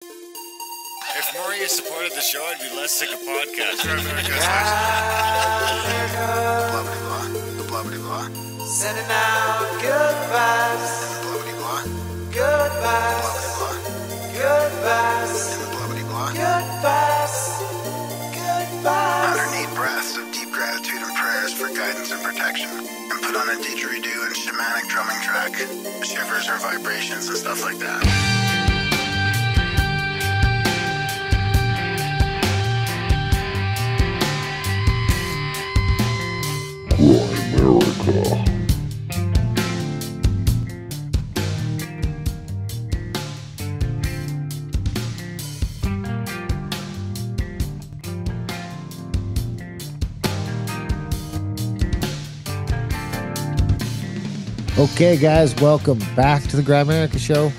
If Maria supported the show, I'd be less sick of podcasts. The blah blah. Sending out good vibes. Blah blah. Good vibes. Good vibes. And the blah blah. Good vibes. Good vibes. 108 breaths of deep gratitude and prayers for guidance and protection. And put on a didgeridoo and shamanic drumming track. Shivers or vibrations and stuff like that. America. Okay, guys, welcome back to the Gramerica Show.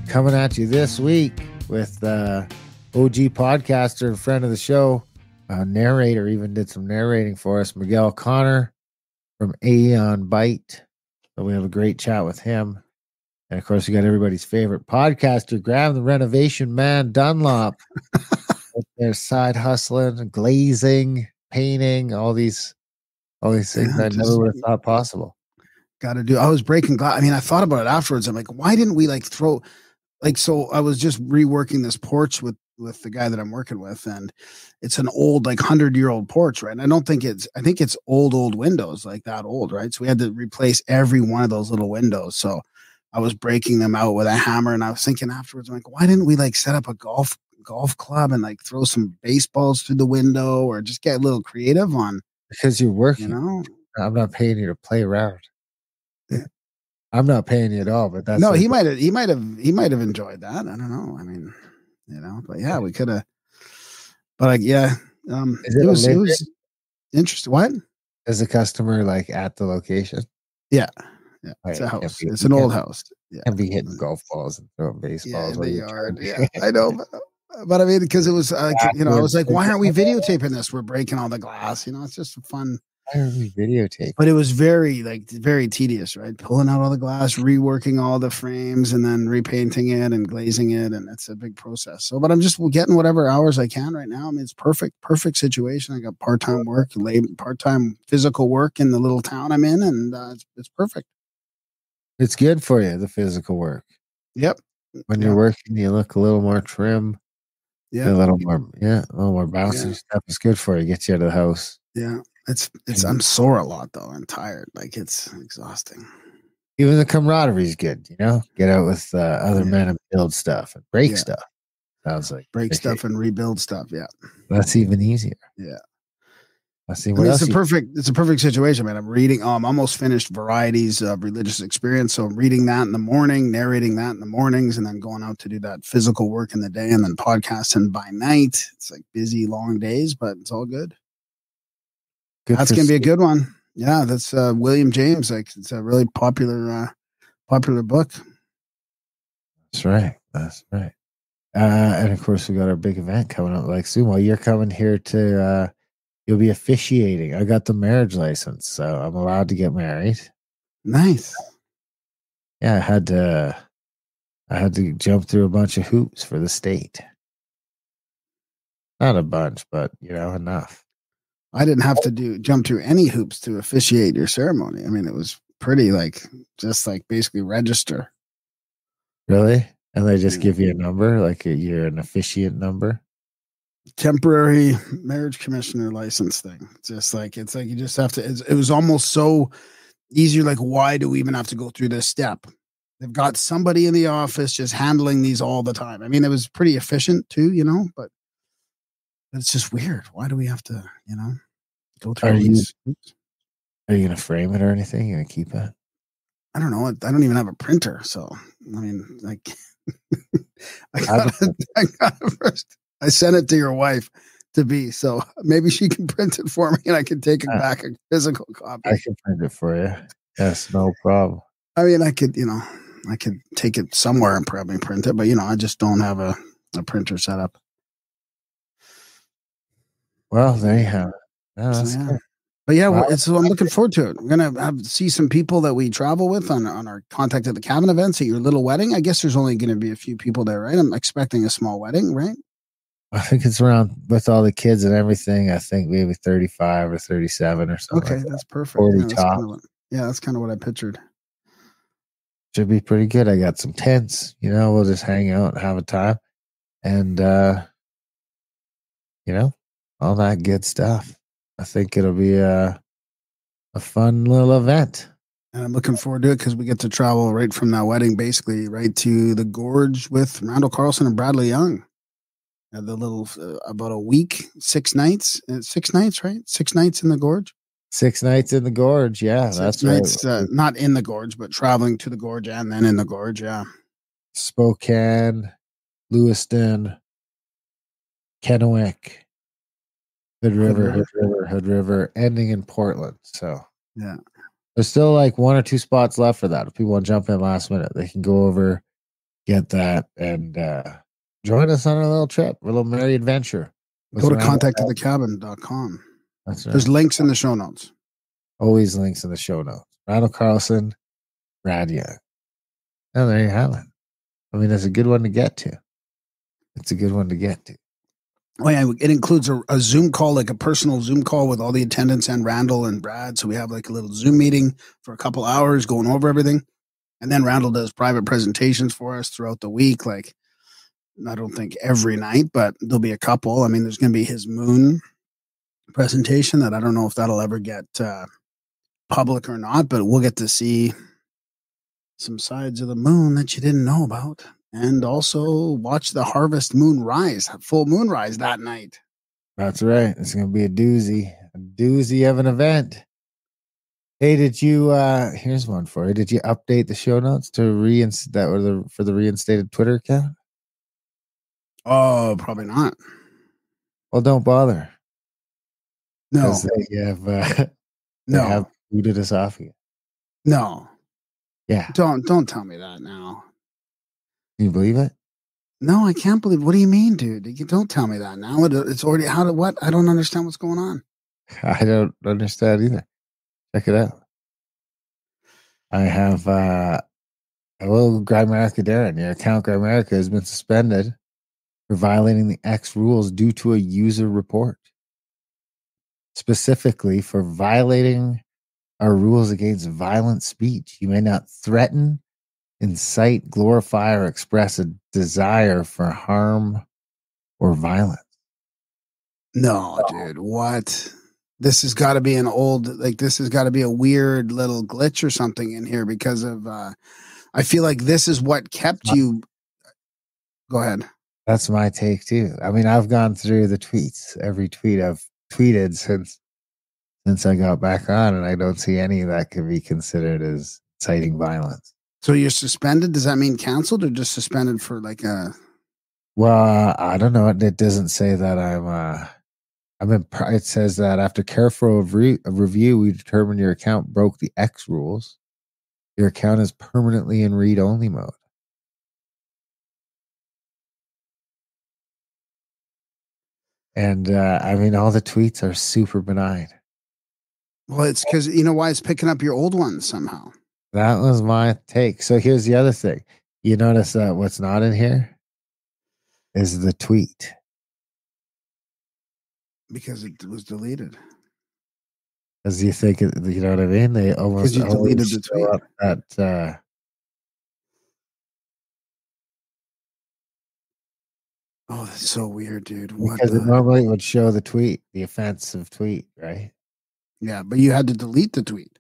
Coming at you this week with OG podcaster and friend of the show, narrator, even did some narrating for us, Miguel Connor from Aeon Byte. So we have a great chat with him. And of course, we got everybody's favorite podcaster, Graham the Renovation Man Dunlop. They're side hustling, glazing, painting, all these things I never would have thought possible. Got to do. I was breaking glass. I mean, I thought about it afterwards. I'm like, why didn't we throw? So I was just reworking this porch with the guy that I'm working with, and it's an old 100-year-old porch, right? And I think it's old windows, like that old, right? So we had to replace every one of those little windows. So I was breaking them out with a hammer, and I was thinking afterwards, I'm like, why didn't we set up a golf club and throw some baseballs through the window, or just get a little creative on? Because you're working. I'm not paying you to play around. Yeah. I'm not paying you at all, but that's no. He might have enjoyed that. I don't know. I mean, but yeah, we could have. But yeah, it was interesting. What is the customer at the location? Yeah, it's a house. It's an old house. Yeah, and be hitting golf balls and throwing baseballs in the yard. Yeah, I know. But I mean, because it was, I was like, why aren't we videotaping this? We're breaking all the glass. It's just fun. Why are we videotaping? But it was very tedious, right? Pulling out all the glass, reworking all the frames, and then repainting it and glazing it, and it's a big process. So, but I'm just getting whatever hours I can right now. I mean, it's perfect situation. I got part-time work, part-time physical work in the little town I'm in, and it's perfect. It's good for you, the physical work. Yep. When you're working, you look a little more trim. Yeah. A little more bouncy stuff. It's good for you. Get you out of the house. Yeah. I'm sore a lot though. I'm tired. It's exhausting. Even the camaraderie is good, Get out with other men and build stuff and break stuff. Sounds like break stuff and rebuild stuff. Yeah. That's even easier. Yeah. Let's see what else. It's a perfect situation, man. I'm reading. I'm almost finished Varieties of Religious Experience. So I'm reading that in the morning, narrating that in the mornings, and then going out to do that physical work in the day, and then podcasting by night. It's busy, long days, but it's all good. That's gonna be a good one. Yeah, that's William James. It's a really popular book. That's right. And of course, we got our big event coming up soon. Well, you're coming here to. You'll be officiating. I got the marriage license, so I'm allowed to get married. Nice. Yeah, I had to jump through a bunch of hoops for the state. Not a bunch, but enough. I didn't have to jump through any hoops to officiate your ceremony. I mean, it was pretty just basically register. Really? And they just give you a number, you're an officiant number? Temporary marriage commissioner license thing. Just you just have to. It was almost so easier. Why do we even have to go through this step? They've got somebody in the office just handling these all the time. I mean, it was pretty efficient too, but it's just weird. Why do we have to, go through these? Are you going to frame it or anything? You going to keep it? I don't know. I don't even have a printer, so I mean, I got it first. I sent it to your wife to be, so maybe she can print it for me and I can take it back, a physical copy. I can print it for you. Yes, no problem. I mean, I could take it somewhere and probably print it, but I just don't have a printer set up. Well, there you have it. No, that's good. But yeah, Wow. I'm looking forward to it. We're gonna see some people that we travel with on our Contact at the Cabin events at your little wedding. I guess there's only going to be a few people there, right? I'm expecting a small wedding, right? I think it's around with all the kids and everything. I think maybe 35 or 37 or something. Okay, like that. that's perfect. 40 Yeah, that's top. kind of what I pictured. Should be pretty good. I got some tents. We'll just hang out and have a time, and all that good stuff. I think it'll be a fun little event. And I'm looking forward to it because we get to travel right from that wedding, basically right to the gorge with Randall Carlson and Bradley Young. The little about a week, 6 nights, 6 nights, right? 6 nights in the gorge. 6 nights in the gorge, yeah, that's nights, right. Not in the gorge, but traveling to the gorge and then in the gorge, yeah. Spokane, Lewiston, Kennewick, Hood River, ending in Portland. So yeah, there's still like 1 or 2 spots left for that. If people want to jump in last minute, they can go over, get that, and join us on a little trip, a little merry adventure. Go to contactofthecabin.com. That's right. There's links in the show notes. Always links in the show notes. Randall Carlson, Brad Young. Oh, there you have it. I mean, that's a good one to get to. It's a good one to get to. Oh yeah, it includes a Zoom call, like a personal Zoom call with all the attendants and Randall and Brad. So we have like a little Zoom meeting for a couple hours going over everything. And then Randall does private presentations for us throughout the week. Like, I don't think every night, but there'll be a couple. I mean, there's going to be his moon presentation that I don't know if that'll ever get public or not, but we'll get to see some sides of the moon that you didn't know about. And also watch the harvest moon rise, full moon rise that night. That's right. It's going to be a doozy of an event. Hey, did you, here's one for you. Did you update the show notes to for the reinstated Twitter account? Oh, probably not. Well, don't bother. No. They have, no. have booted us off again. No. Yeah. Don't tell me that now. Can you believe it? No, I can't believe. What do you mean, dude? You don't tell me that now. It's already what? I don't understand what's going on. I don't understand either. Check it out. I have Grimerica Darren. Your account Grimerica has been suspended for violating the X rules due to a user report. Specifically for violating our rules against violent speech. You may not threaten, incite, glorify, or express a desire for harm or violence. No, dude. What? This has got to be this has got to be a weird little glitch or something in here because of, I feel like this is what kept you. Go ahead. That's my take too. I mean, I've gone through the tweets, every tweet I've tweeted since I got back on, and I don't see any that can be considered as inciting violence. So you're suspended? Does that mean canceled or just suspended for like a? Well, I don't know. It doesn't say that it says that after careful review, we determined your account broke the X rules. Your account is permanently in read-only mode. And I mean, all the tweets are super benign. Well, it's because you know why it's picking up your old ones somehow. That was my take. So here's the other thing. You notice that what's not in here is the tweet. Because it was deleted. Because you think, you know what I mean? They almost deleted the tweet. That, oh, that's so weird, dude. Because it normally would show the tweet, the offensive tweet, right? Yeah, but you had to delete the tweet.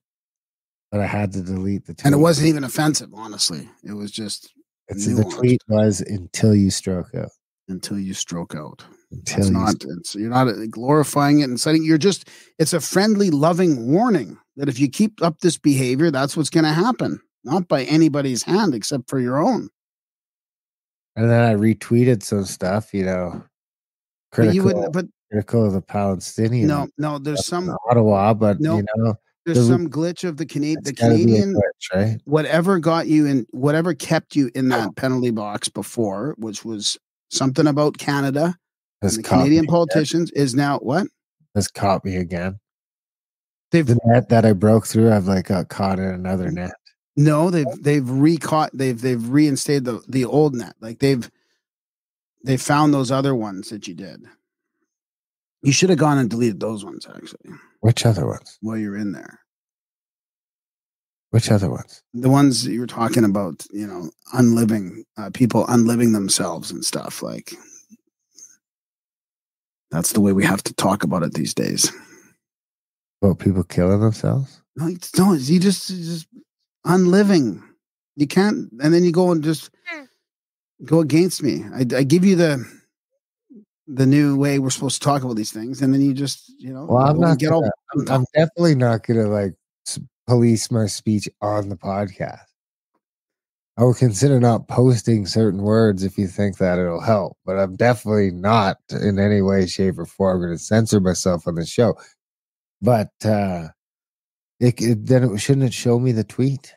But I had to delete the tweet. And it wasn't even offensive, honestly. It was just the tweet was until you stroke out. Until you stroke out. You're not glorifying it and citing. It's a friendly, loving warning that if you keep up this behavior, that's what's going to happen. Not by anybody's hand except for your own. And then I retweeted some stuff, critical of the Palestinian. No, there's some Ottawa, but there's some glitch of the Canadian, glitch, right? Whatever kept you in that penalty box before, which was something about Canada and the Canadian politicians, is now what? Has caught me again. They've The net that I broke through, I've like got caught in another net. no, they've reinstated the old net. Like they found those other ones that you did. You should have gone and deleted those ones actually Which other ones? while you're in there. Which other ones? The ones that you were talking about, unliving people unliving themselves and stuff. Like that's the way we have to talk about it these days. About people killing themselves? No, you just unliving. You can't, and then you go and just go against me. I give you the new way we're supposed to talk about these things, and then you just, Well, I'm definitely not gonna like police my speech on the podcast. I will consider not posting certain words if you think that it'll help, but I'm definitely not in any way, shape, or form going to censor myself on the show. But then shouldn't it show me the tweet?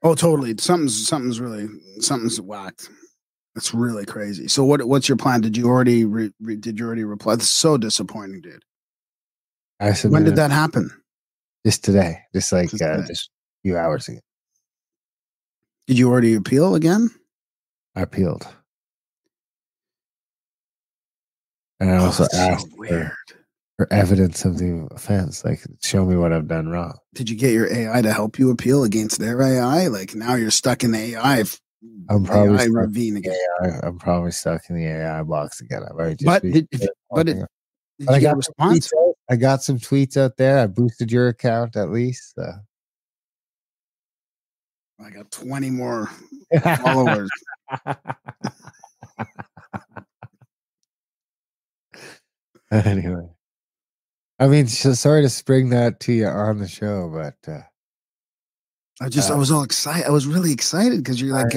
Oh, totally. Something's whacked. That's really crazy. So what's your plan? Did you already reply? That's so disappointing, dude. When did that happen? Just today. Just a few hours ago. Did you already appeal again? I appealed. And I also asked for evidence of the offense. Like, show me what I've done wrong. Did you get your AI to help you appeal against their AI? Like, now you're stuck in the AI. I'm probably AI ravine again. I'm probably stuck in the AI box again. I've already just Did you get a response? I got some tweets out there. I boosted your account at least. I got 20 more followers. Anyway, I mean, sorry to spring that to you on the show, but I was all excited. I was really excited because you're like,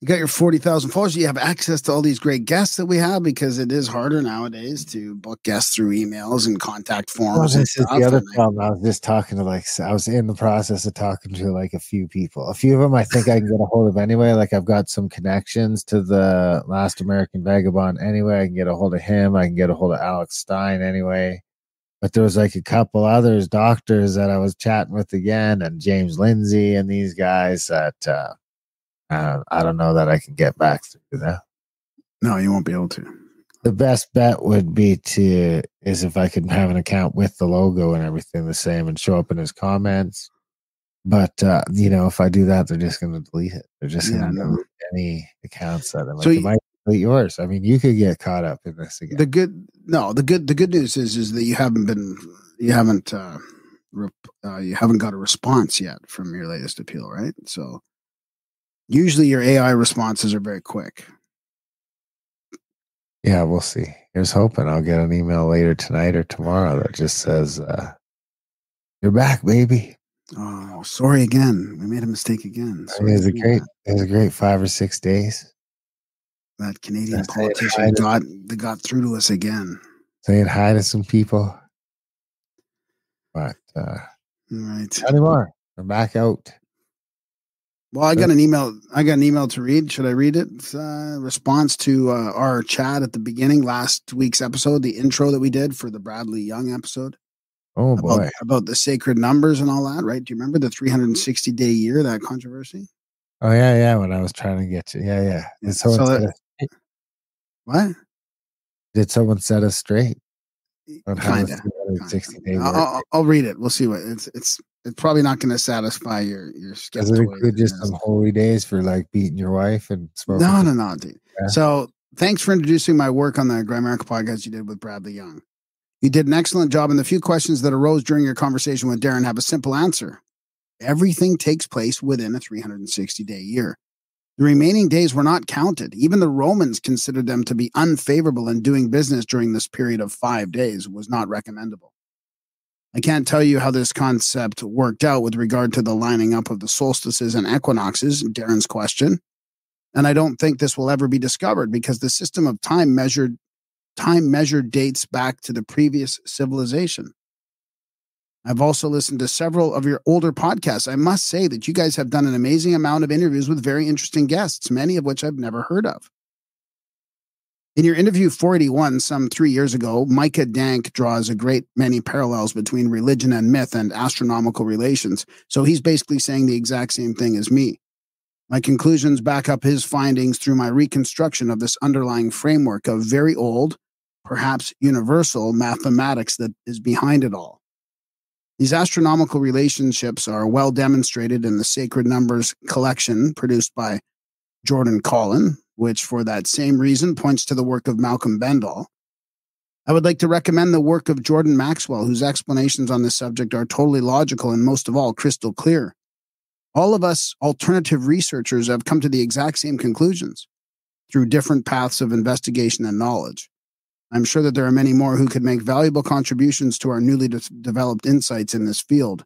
you got your 40,000 followers. You have access to all these great guests that we have because it is harder nowadays to book guests through emails and contact forms. Well, this is the other problem. I was just talking to I was in the process of talking to like a few people. A few of them I think I can get a hold of anyway. Like I've got some connections to the Last American Vagabond anyway. I can get a hold of him. I can get a hold of Alex Stein anyway. But there was like a couple others, doctors that I was chatting with again, and James Lindsay and these guys that I don't know that I can get back through that. No, you won't be able to. The best bet would be is if I could have an account with the logo and everything the same and show up in his comments. But if I do that, they're just going to delete it. They're just going to delete any accounts that I'm they might delete yours. I mean, you could get caught up in this again. The good news is that you haven't got a response yet from your latest appeal, right? So usually your AI responses are very quick. Yeah, we'll see. Here's hoping I'll get an email later tonight or tomorrow that just says, "You're back, baby." Oh, sorry again. We made a mistake again. It was a great 5 or 6 days. That Canadian politician got through to us again. Saying hi to some people. But right. Not anymore. I'm back out. Well, I got an email to read. Should I read it? It's response to our chat at the beginning, last week's episode, the intro that we did for the Bradley Young episode. Oh boy. About the sacred numbers and all that, right? Do you remember the 360-day year, that controversy? Oh yeah, when I was trying to get you. Yeah. What? Did someone set us straight? Kinda. 360-day I'll read it. We'll see what it's probably not going to satisfy your skepticism. Does it include just some holy days for like beating your wife and smoking? No, dude. Yeah. So thanks for introducing my work on the Grammarica podcast you did with Bradley Young. You did an excellent job, and the few questions that arose during your conversation with Darren have a simple answer. Everything takes place within a 360-day year. The remaining days were not counted. Even the Romans considered them to be unfavorable, and doing business during this period of 5 days was not recommendable. I can't tell you how this concept worked out with regard to the lining up of the solstices and equinoxes, Darren's question. And I don't think this will ever be discovered because the system of time measured dates back to the previous civilization. I've also listened to several of your older podcasts. I must say that you guys have done an amazing amount of interviews with very interesting guests, many of which I've never heard of. In your interview 481, some 3 years ago, Micah Dank draws a great many parallels between religion and myth and astronomical relations. So he's basically saying the exact same thing as me. My conclusions back up his findings through my reconstruction of this underlying framework of very old, perhaps universal mathematics that is behind it all. These astronomical relationships are well demonstrated in the Sacred Numbers collection produced by Jordan Collin, which for that same reason points to the work of Malcolm Bendall. I would like to recommend the work of Jordan Maxwell, whose explanations on this subject are totally logical and most of all crystal clear. All of us alternative researchers have come to the exact same conclusions through different paths of investigation and knowledge. I'm sure that there are many more who could make valuable contributions to our newly developed insights in this field.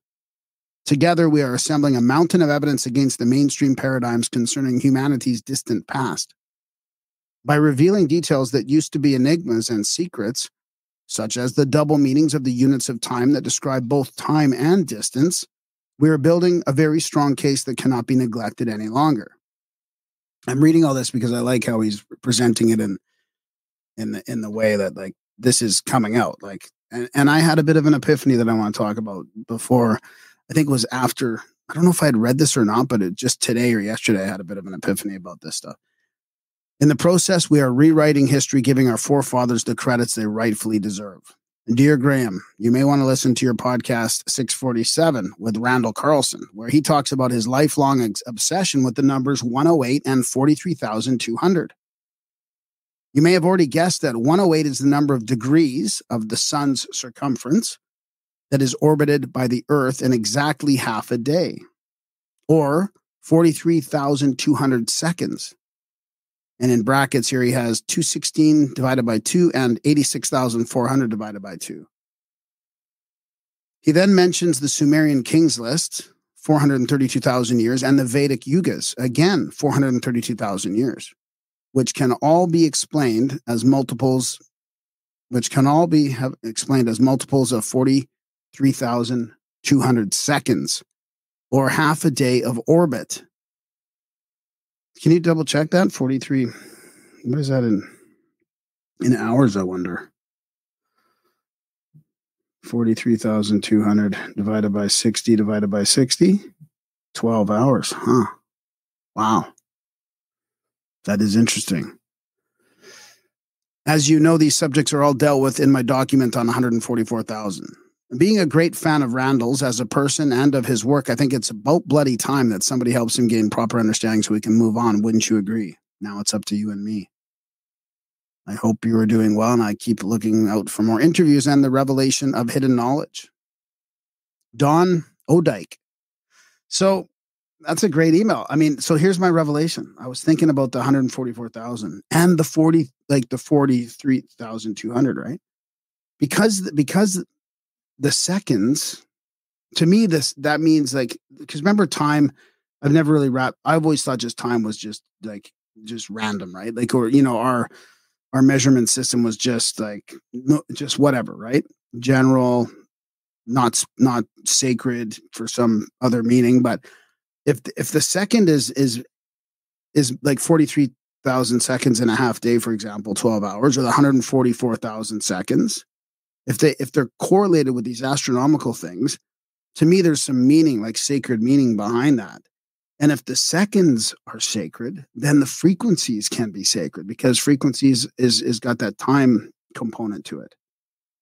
Together, we are assembling a mountain of evidence against the mainstream paradigms concerning humanity's distant past. By revealing details that used to be enigmas and secrets, such as the double meanings of the units of time that describe both time and distance, we are building a very strong case that cannot be neglected any longer. I'm reading all this because I like how he's presenting it in the way that like this is coming out. Like, and I had a bit of an epiphany that I want to talk about before. I think it was after, I don't know if I had read this or not, but it just today or yesterday, I had a bit of an epiphany about this stuff. In the process, we are rewriting history, giving our forefathers the credits they rightfully deserve. Dear Graham, you may want to listen to your podcast 647 with Randall Carlson, where he talks about his lifelong obsession with the numbers 108 and 43,200. You may have already guessed that 108 is the number of degrees of the sun's circumference that is orbited by the Earth in exactly half a day, or 43,200 seconds. And in brackets here, he has 216 divided by 2 and 86,400 divided by 2. He then mentions the Sumerian kings list, 432,000 years, and the Vedic Yugas, again, 432,000 years, which can all be explained as multiples, of 43,200 seconds, or half a day of orbit. Can you double check that? 43. What is that in hours, I wonder? 43,200 divided by 60 divided by 60? 12 hours, huh? Wow. That is interesting. As you know, these subjects are all dealt with in my document on 144,000. Being a great fan of Randall's as a person and of his work, I think it's about bloody time that somebody helps him gain proper understanding so we can move on. Wouldn't you agree? Now it's up to you and me. I hope you are doing well, and I keep looking out for more interviews and the revelation of hidden knowledge. Don O'Dyke. So that's a great email. I mean, so here's my revelation. I was thinking about the 144,000 and the 43,200, right? Because the seconds, to me, that means like, because remember time, I've never really I've always thought just time was just random, right? Like, or, you know, our measurement system was just like, no, just whatever, right? General, not sacred for some other meaning. But if the second is like 43,000 seconds in a half day, for example, 12 hours, or the 144,000 seconds, if they're correlated with these astronomical things, to me, there's some meaning, like sacred meaning behind that. And if the seconds are sacred, then the frequencies can be sacred, because frequencies is got that time component to it.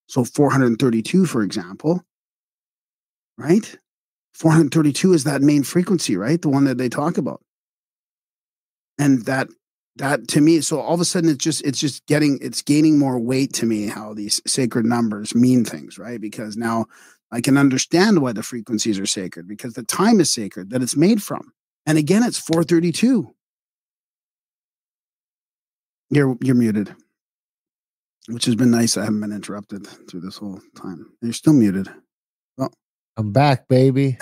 So 432, for example, right? 432 is that main frequency, right? The one that they talk about. And that to me, so all of a sudden it's gaining more weight to me, how these sacred numbers mean things, right? Because now I can understand why the frequencies are sacred, because the time is sacred that it's made from. And again, it's 432. You're muted, which has been nice. I haven't been interrupted through this whole time. You're still muted. Well, I'm back, baby.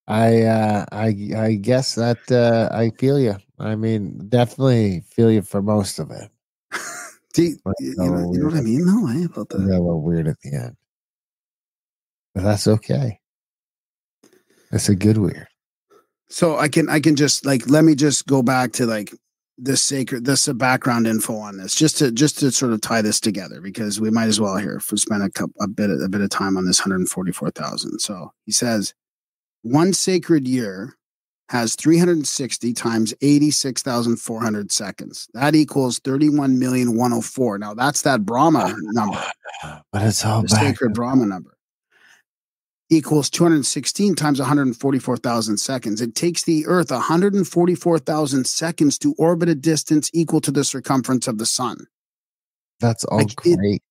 I guess that I feel you. I mean, definitely feel you for most of it. you know what I mean? No, I about that. A little weird at the end, but that's okay. That's a good weird. So I can just like, let me just go back to like this background info on this, just to sort of tie this together, because we might as well here for spend a bit of time on this 144,000. So he says one sacred year has 360 times 86,400 seconds. That equals 31,104,000. Now that's that Brahma number, but it's all the back. sacred Brahma number. Equals 216 times 144,000 seconds. It takes the Earth 144,000 seconds to orbit a distance equal to the circumference of the sun. That's all Like great.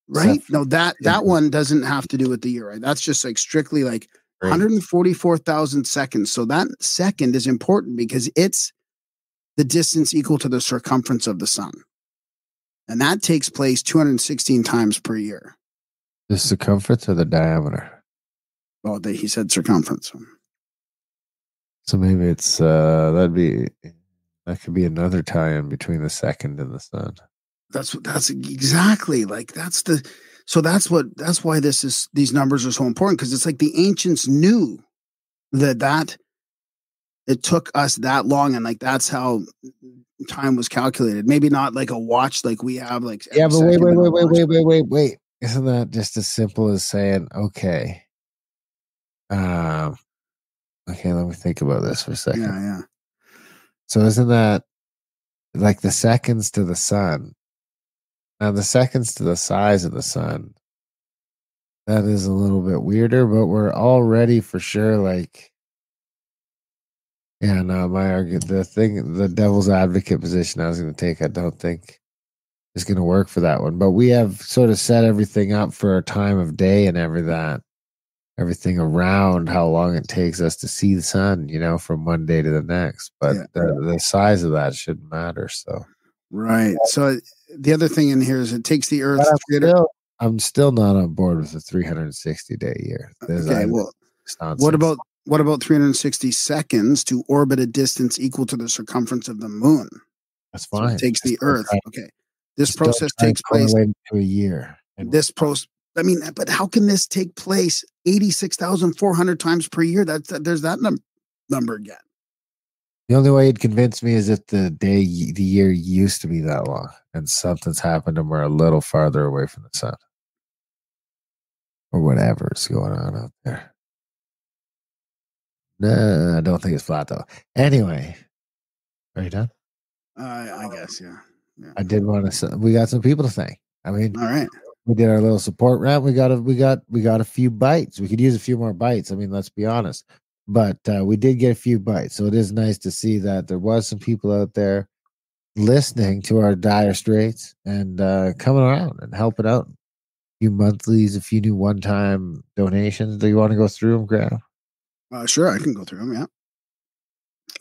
Right? No, that one doesn't have to do with the year, right? That's just like strictly like 144,000 seconds. So that second is important because it's the distance equal to the circumference of the sun. And that takes place 216 times per year. The circumference or the diameter? Well, he said circumference. So maybe it's that could be another tie-in between the second and the sun. That's exactly like that's why these numbers are so important, because it's like the ancients knew that it took us that long, and like that's how time was calculated. Maybe not like a watch like we have, like yeah, but wait. Isn't that just as simple as saying, okay, okay, let me think about this for a second. Yeah. So isn't that like the seconds to the sun? Now the seconds to the size of the sun, that is a little bit weirder, but we're already for sure like, yeah, no, the devil's advocate position I was going to take, I don't think is going to work for that one. But we have sort of set everything up for a time of day and everything around how long it takes us to see the sun, from one day to the next. But the size of that shouldn't matter. So, right. So the other thing in here is it takes the Earth. I'm still not on board with the 360-day year. Okay. Well, what about 360 seconds to orbit a distance equal to the circumference of the moon? That's fine. So it takes the Earth. Okay. This process takes place to a year. But how can this take place 86,400 times per year? There's that number again. The only way you'd convince me is if the year used to be that long and something's happened and we're a little farther away from the sun. Or whatever's going on out there. No, I don't think it's flat though. Anyway, are you done? I guess, yeah. I did want to. We got some people to thank. I mean, all right. We did our little support rap. We got a few bites. We could use a few more bites. I mean, let's be honest. But we did get a few bites, so it is nice to see that there was some people out there listening to our dire straits and coming around and helping out. A few monthlies, a few new one-time donations. Do you want to go through them, Graham? Sure, I can go through them. Yeah.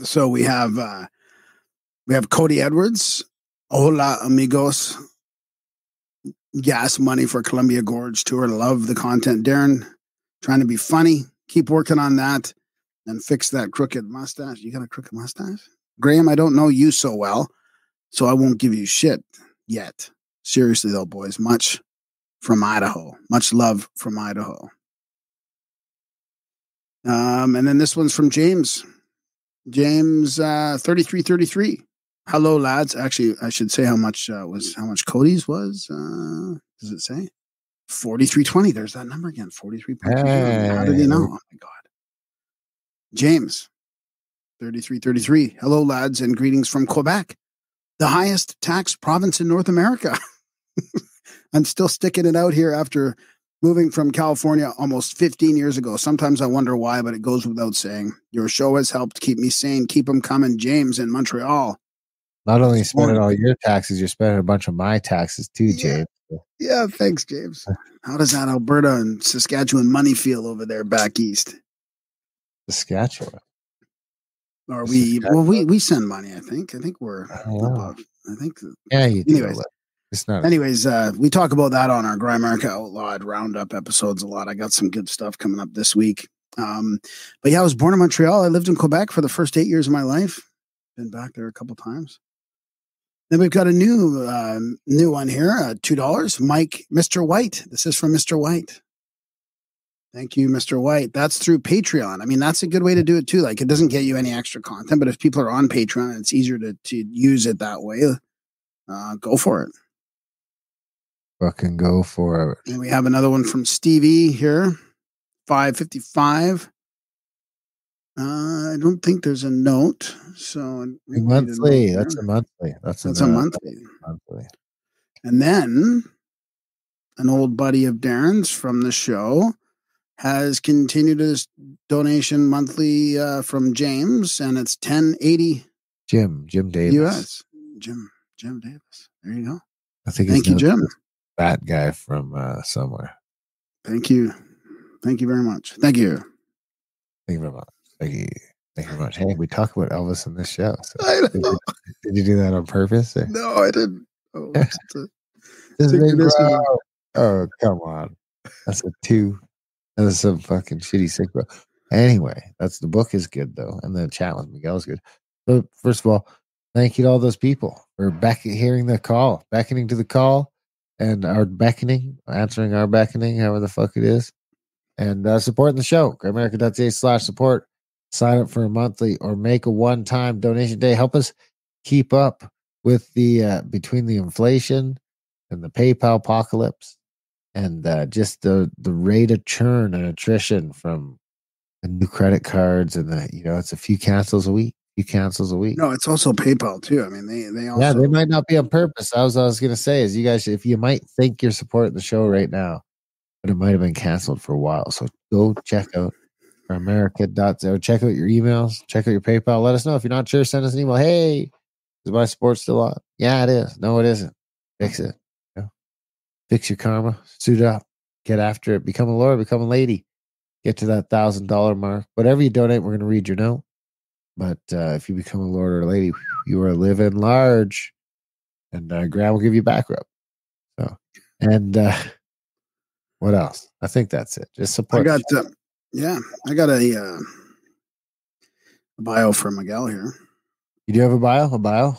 So we have Cody Edwards. Hola, amigos. Gas money for Columbia Gorge tour. Love the content, Darren. Trying to be funny. Keep working on that and fix that crooked mustache. You got a crooked mustache? Graham, I don't know you so well, so I won't give you shit yet. Seriously, though, boys. Much from Idaho. Much love from Idaho. And then this one's from James. James 3333. Hello, lads. Actually, I should say how much Cody's was. Does it say? 4320. There's that number again. 43.20. Hey. How did he know? Oh my God. James 3333. Hello, lads, and greetings from Quebec, the highest tax province in North America. I'm still sticking it out here after moving from California almost 15 years ago. Sometimes I wonder why, but it goes without saying. Your show has helped keep me sane. Keep them coming, James in Montreal. Not only spending all your taxes, you're spending a bunch of my taxes too, James. Yeah, thanks, James. How does that Alberta and Saskatchewan money feel over there back east? Saskatchewan. Or we send money, I think. I think we're above. I think. Yeah, you do. Anyways. It's not. Anyways, we talk about that on our Grimerica Outlawed Roundup episodes a lot. I got some good stuff coming up this week. But yeah, I was born in Montreal. I lived in Quebec for the first 8 years of my life. Been back there a couple times. Then we've got a new one here, $2. Mike, Mr. White. This is from Mr. White. Thank you, Mr. White. That's through Patreon. I mean, that's a good way to do it too. Like, it doesn't get you any extra content, but if people are on Patreon and it's easier to use it that way, go for it. Fucking go for it. And we have another one from Stevie here, 555. I don't think there's a note. So monthly. That's a monthly. That's a monthly. And then an old buddy of Darren's from the show has continued his donation monthly from James, and it's $10.80. Jim Davis. US. Jim Davis. There you go. I think. Thank you, Jim. That guy from somewhere. Thank you. Thank you very much. Thank you. Thank you very much. Thank you very much. Hey, we talk about Elvis in this show. So I know. Did you do that on purpose? Or? No, I didn't. Oh, oh, come on. That's a 2. That's some fucking shitty sick bro. Anyway, the book is good though, and the chat with Miguel is good. So first of all, thank you to all those people for hearing the call, beckoning to the call, and answering our beckoning, however the fuck it is, and supporting the show. GreatAmerica.ca/support. Sign up for a monthly or make a one-time donation day. Help us keep up with the between the inflation and the PayPal apocalypse. And just the rate of churn and attrition from the new credit cards and it's a few cancels a week. No, it's also PayPal too. I mean, they also they might not be on purpose. I was going to say is you guys, if you might think you're supporting the show right now, but it might have been canceled for a while. So go check out America.co. Check out your emails. Check out your PayPal. Let us know if you're not sure. Send us an email. Hey, is my support still on? Yeah, it is. No, it isn't. Fix it. Fix your karma, suit up, get after it, become a lord, become a lady, get to that $1,000 mark. Whatever you donate, we're going to read your note. But if you become a lord or a lady, you are living large, and Graham will give you a back rub. So, and what else? I think that's it. Just support. I got a bio for Miguel here. You do have a bio? A bio?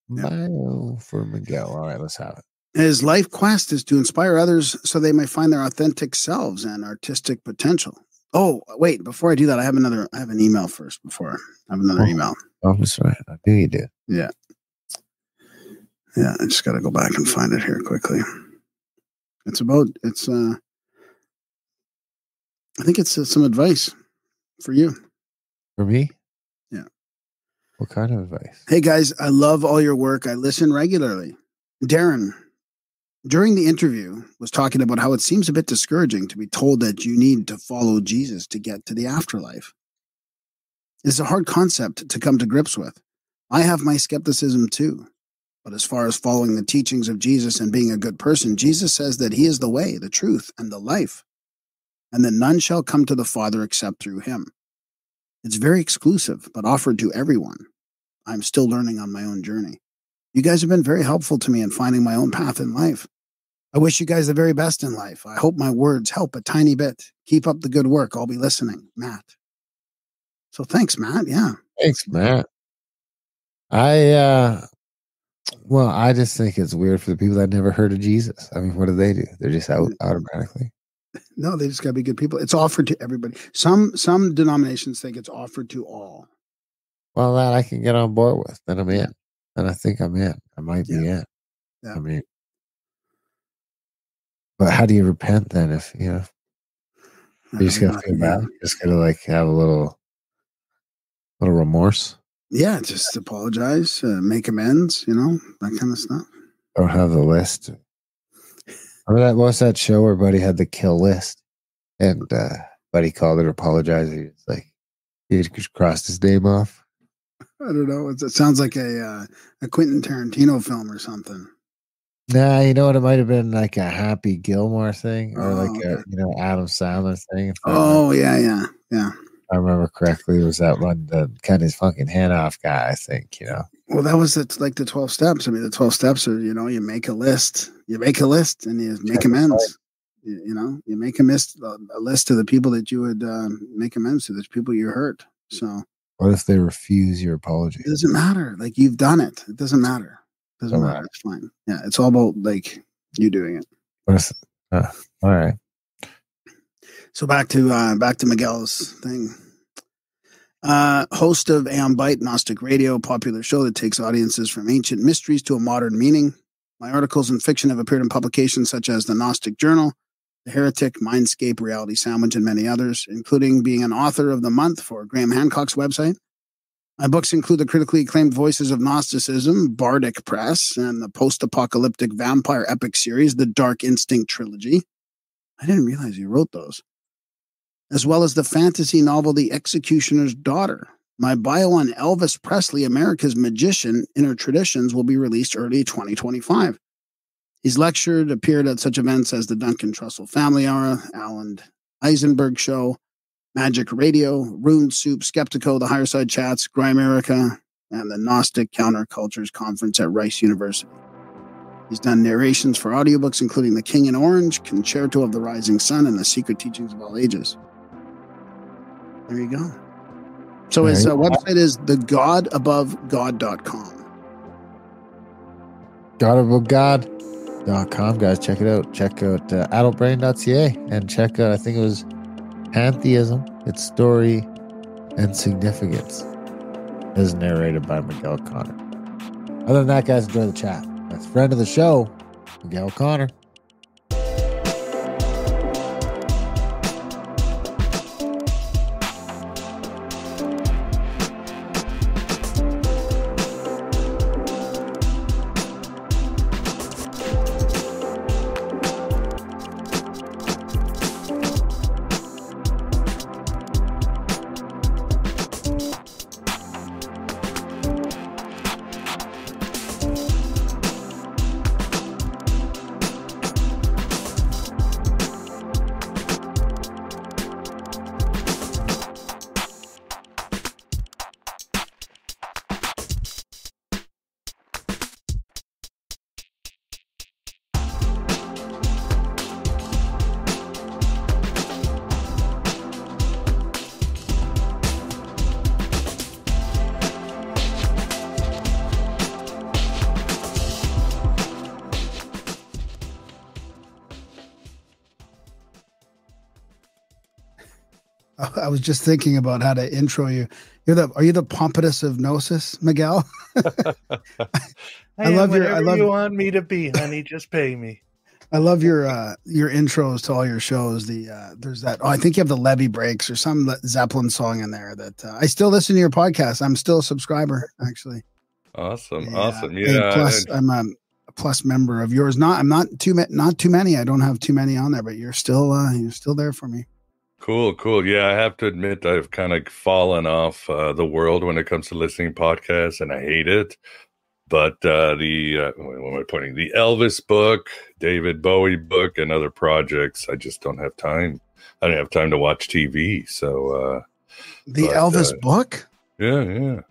Yeah. Bio for Miguel. All right, let's have it. His life quest is to inspire others so they may find their authentic selves and artistic potential. Oh, wait, before I do that, I have an email first before I have another email. Oh, that's right. I knew you did. Yeah. Yeah, I just got to go back and find it here quickly. I think it's some advice for you. For me? Yeah. What kind of advice? Hey, guys, I love all your work. I listen regularly. Darren, during the interview, was talking about how it seems a bit discouraging to be told that you need to follow Jesus to get to the afterlife. It's a hard concept to come to grips with. I have my skepticism too. But as far as following the teachings of Jesus and being a good person, Jesus says that he is the way, the truth, and the life, and that none shall come to the Father except through him. It's very exclusive, but offered to everyone. I'm still learning on my own journey. You guys have been very helpful to me in finding my own path in life. I wish you guys the very best in life. I hope my words help a tiny bit. Keep up the good work. I'll be listening. Matt. So thanks, Matt. Yeah. Thanks, Matt. I just think it's weird for the people that never heard of Jesus. I mean, what do? They're just out automatically. No, they just got to be good people. It's offered to everybody. Some denominations think it's offered to all. Well, that I can get on board with. Then I'm in. And I think I'm in. I might be in. Yeah. I mean, but how do you repent then if, you just got to feel bad? Just got to have a little remorse? Yeah, just apologize, make amends, that kind of stuff. Don't have the list. Remember what's that show where Buddy had the kill list? And Buddy called it apologizing. It's like he just crossed his name off. I don't know. It sounds like a Quentin Tarantino film or something. Nah, you know what? It might have been like a Happy Gilmore thing or Adam Sandler thing. Oh, yeah. I remember correctly. It was that one that cut his fucking hand off guy, I think, Well, that was like the 12 steps. I mean, the 12 steps are, you make a list. You make a list and you make amends. You make a list of the people that you would make amends to. There's people you hurt. So what if they refuse your apology? It doesn't matter. Like, you've done it. It doesn't matter. It doesn't matter. It's fine. Yeah, it's all about you doing it. All right. So back to Miguel's thing. Host of Aeon Byte, Gnostic Radio, popular show that takes audiences from ancient mysteries to a modern meaning. My articles and fiction have appeared in publications such as the Gnostic Journal, The Heretic, Mindscape, Reality Sandwich, and many others, including being an author of the month for Graham Hancock's website. My books include the critically acclaimed Voices of Gnosticism, Bardic Press, and the post-apocalyptic vampire epic series, The Dark Instinct Trilogy. I didn't realize you wrote those. As well as the fantasy novel The Executioner's Daughter. My bio on Elvis Presley, America's Magician, Inner Traditions, will be released early 2025. He's lectured, appeared at such events as the Duncan Trussell Family Hour, Alan Eisenberg Show, Magic Radio, Rune Soup, Skeptico, the Higher Side Chats, Grimerica, and the Gnostic Countercultures Conference at Rice University. He's done narrations for audiobooks, including The King in Orange, Concerto of the Rising Sun, and The Secret Teachings of All Ages. There you go. So his website is thegodabovegod.com. godabovegod.com, guys. Check it out. Check out adultbrain.ca and check out, I think it was Pantheism, Its Story and Significance, as narrated by Miguel Connor. Other than that, guys, enjoy the chat. That's friend of the show, Miguel Connor. I was just thinking about how to intro you. Are you the pompatus of Gnosis, Miguel? I love you want me to be, honey. Just pay me. I love your intros to all your shows. There's that. Oh, I think you have the Levy Breaks or some Zeppelin song in there that I still listen to your podcast. I'm still a subscriber, actually. Awesome. Yeah. Plus, I'm a plus member of yours. I'm not too many. I don't have too many on there, but you're still there for me. Cool. Yeah, I have to admit I've kind of fallen off the world when it comes to listening podcasts, and I hate it. But what am I pointing? The Elvis book, David Bowie book, and other projects, I just don't have time. I don't have time to watch TV. So Elvis book? Yeah.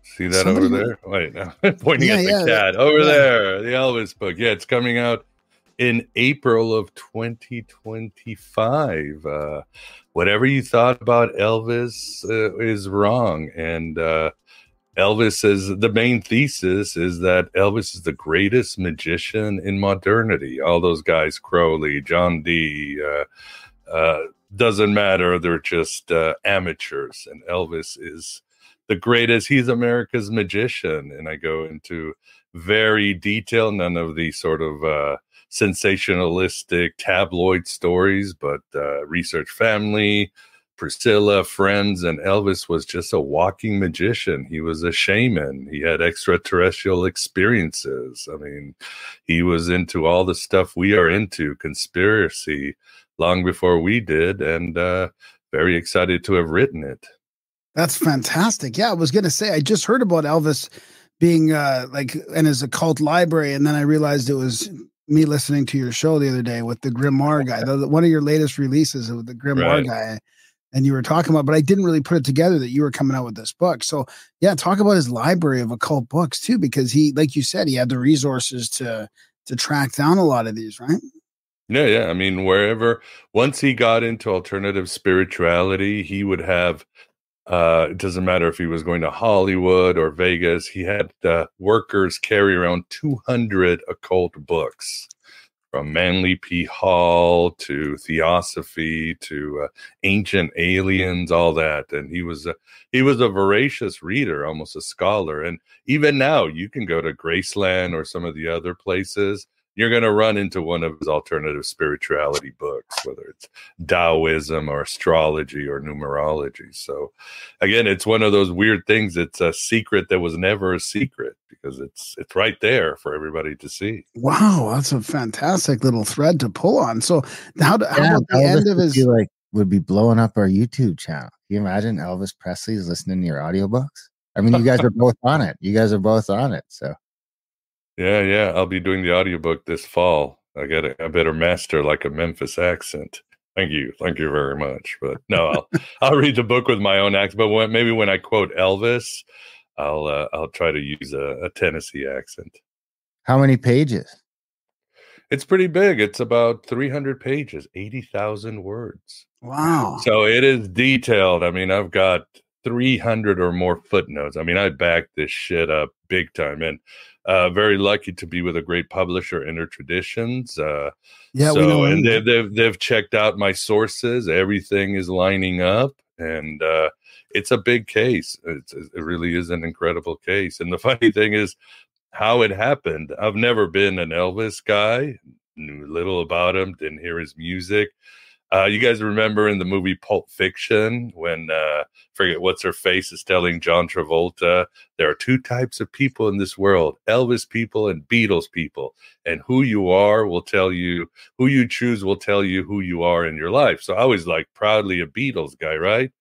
See that over there? Wait, now I'm pointing at the cat over there. The Elvis book. Yeah, it's coming out in April of 2025. Whatever you thought about Elvis is wrong. And Elvis is the main thesis is that Elvis is the greatest magician in modernity. All those guys, Crowley, John Dee, doesn't matter. They're just amateurs. And Elvis is the greatest. He's America's magician. And I go into very detailed, none of the sort of sensationalistic tabloid stories, but Research Family, Priscilla, Friends, and Elvis was just a walking magician. He was a shaman. He had extraterrestrial experiences. I mean, he was into all the stuff we are into, conspiracy, long before we did, and very excited to have written it. That's fantastic. Yeah, I was going to say, I just heard about Elvis being in his occult library, and then I realized it was me listening to your show the other day with the Grimoire guy, one of your latest releases with the Grimoire guy, and you were talking about, but I didn't really put it together that you were coming out with this book. So yeah, talk about his library of occult books too, because he, like you said, he had the resources to track down a lot of these, right? Yeah. I mean, once he got into alternative spirituality, he would have, it doesn't matter if he was going to Hollywood or Vegas, he had workers carry around 200 occult books. from Manly P. Hall to Theosophy to Ancient Aliens, all that. And he was a voracious reader, almost a scholar. And even now, you can go to Graceland or some of the other places. You're going to run into one of his alternative spirituality books, whether it's Taoism or astrology or numerology. So again, it's one of those weird things. It's a secret that was never a secret because it's right there for everybody to see. Wow, that's a fantastic little thread to pull on. So how about the end of his would be blowing up our YouTube channel? Can you imagine Elvis Presley's listening to your audiobooks? I mean, you guys are both on it. So yeah, I'll be doing the audiobook this fall. I better master like a Memphis accent. Thank you very much. But no, I'll read the book with my own accent. But maybe when I quote Elvis, I'll try to use a Tennessee accent. How many pages? It's pretty big. It's about 300 pages, 80,000 words. Wow. So it is detailed. I mean, I've got 300 or more footnotes. I mean, I backed this shit up big time, and very lucky to be with a great publisher, Inner Traditions. We know. And they've checked out my sources. Everything is lining up, and it's a big case. It really is an incredible case. And the funny thing is how it happened. I've never been an Elvis guy. Knew little about him. Didn't hear his music. You guys remember in the movie Pulp Fiction when forget what's her face is telling John Travolta there are two types of people in this world: Elvis people and Beatles people, and who you are will tell you, who you choose will tell you who you are in your life. So I was like proudly a Beatles guy, right?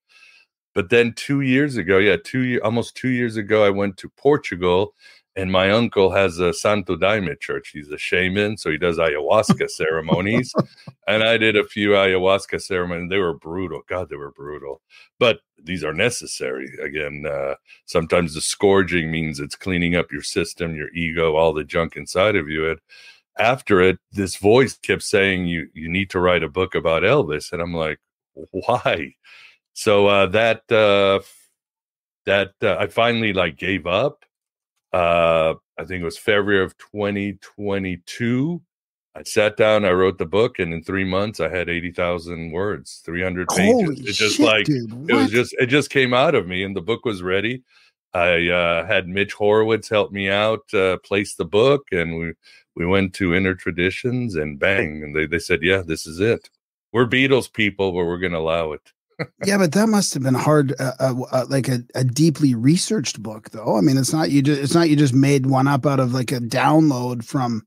But then 2 years ago, almost 2 years ago, I went to Portugal. And my uncle has a Santo Daime church. He's a shaman, so he does ayahuasca ceremonies. And I did a few ayahuasca ceremonies. They were brutal. God, they were brutal. But these are necessary. Again, sometimes the scourging means it's cleaning up your system, your ego, all the junk inside of you. And after it, this voice kept saying, you need to write a book about Elvis. And I'm like, why? So I finally gave up. I think it was February of 2022. I sat down, I wrote the book, and in 3 months I had 80,000 words, 300 pages. Holy shit, dude. It just came out of me, and the book was ready. I had Mitch Horowitz help me out, place the book, and we went to Inner Traditions, and bang, and they said, yeah, this is it. We're Beatles people, but we're going to allow it. Yeah, but that must have been hard, like a deeply researched book, though. I mean, it's not you just made one up out of like a download from,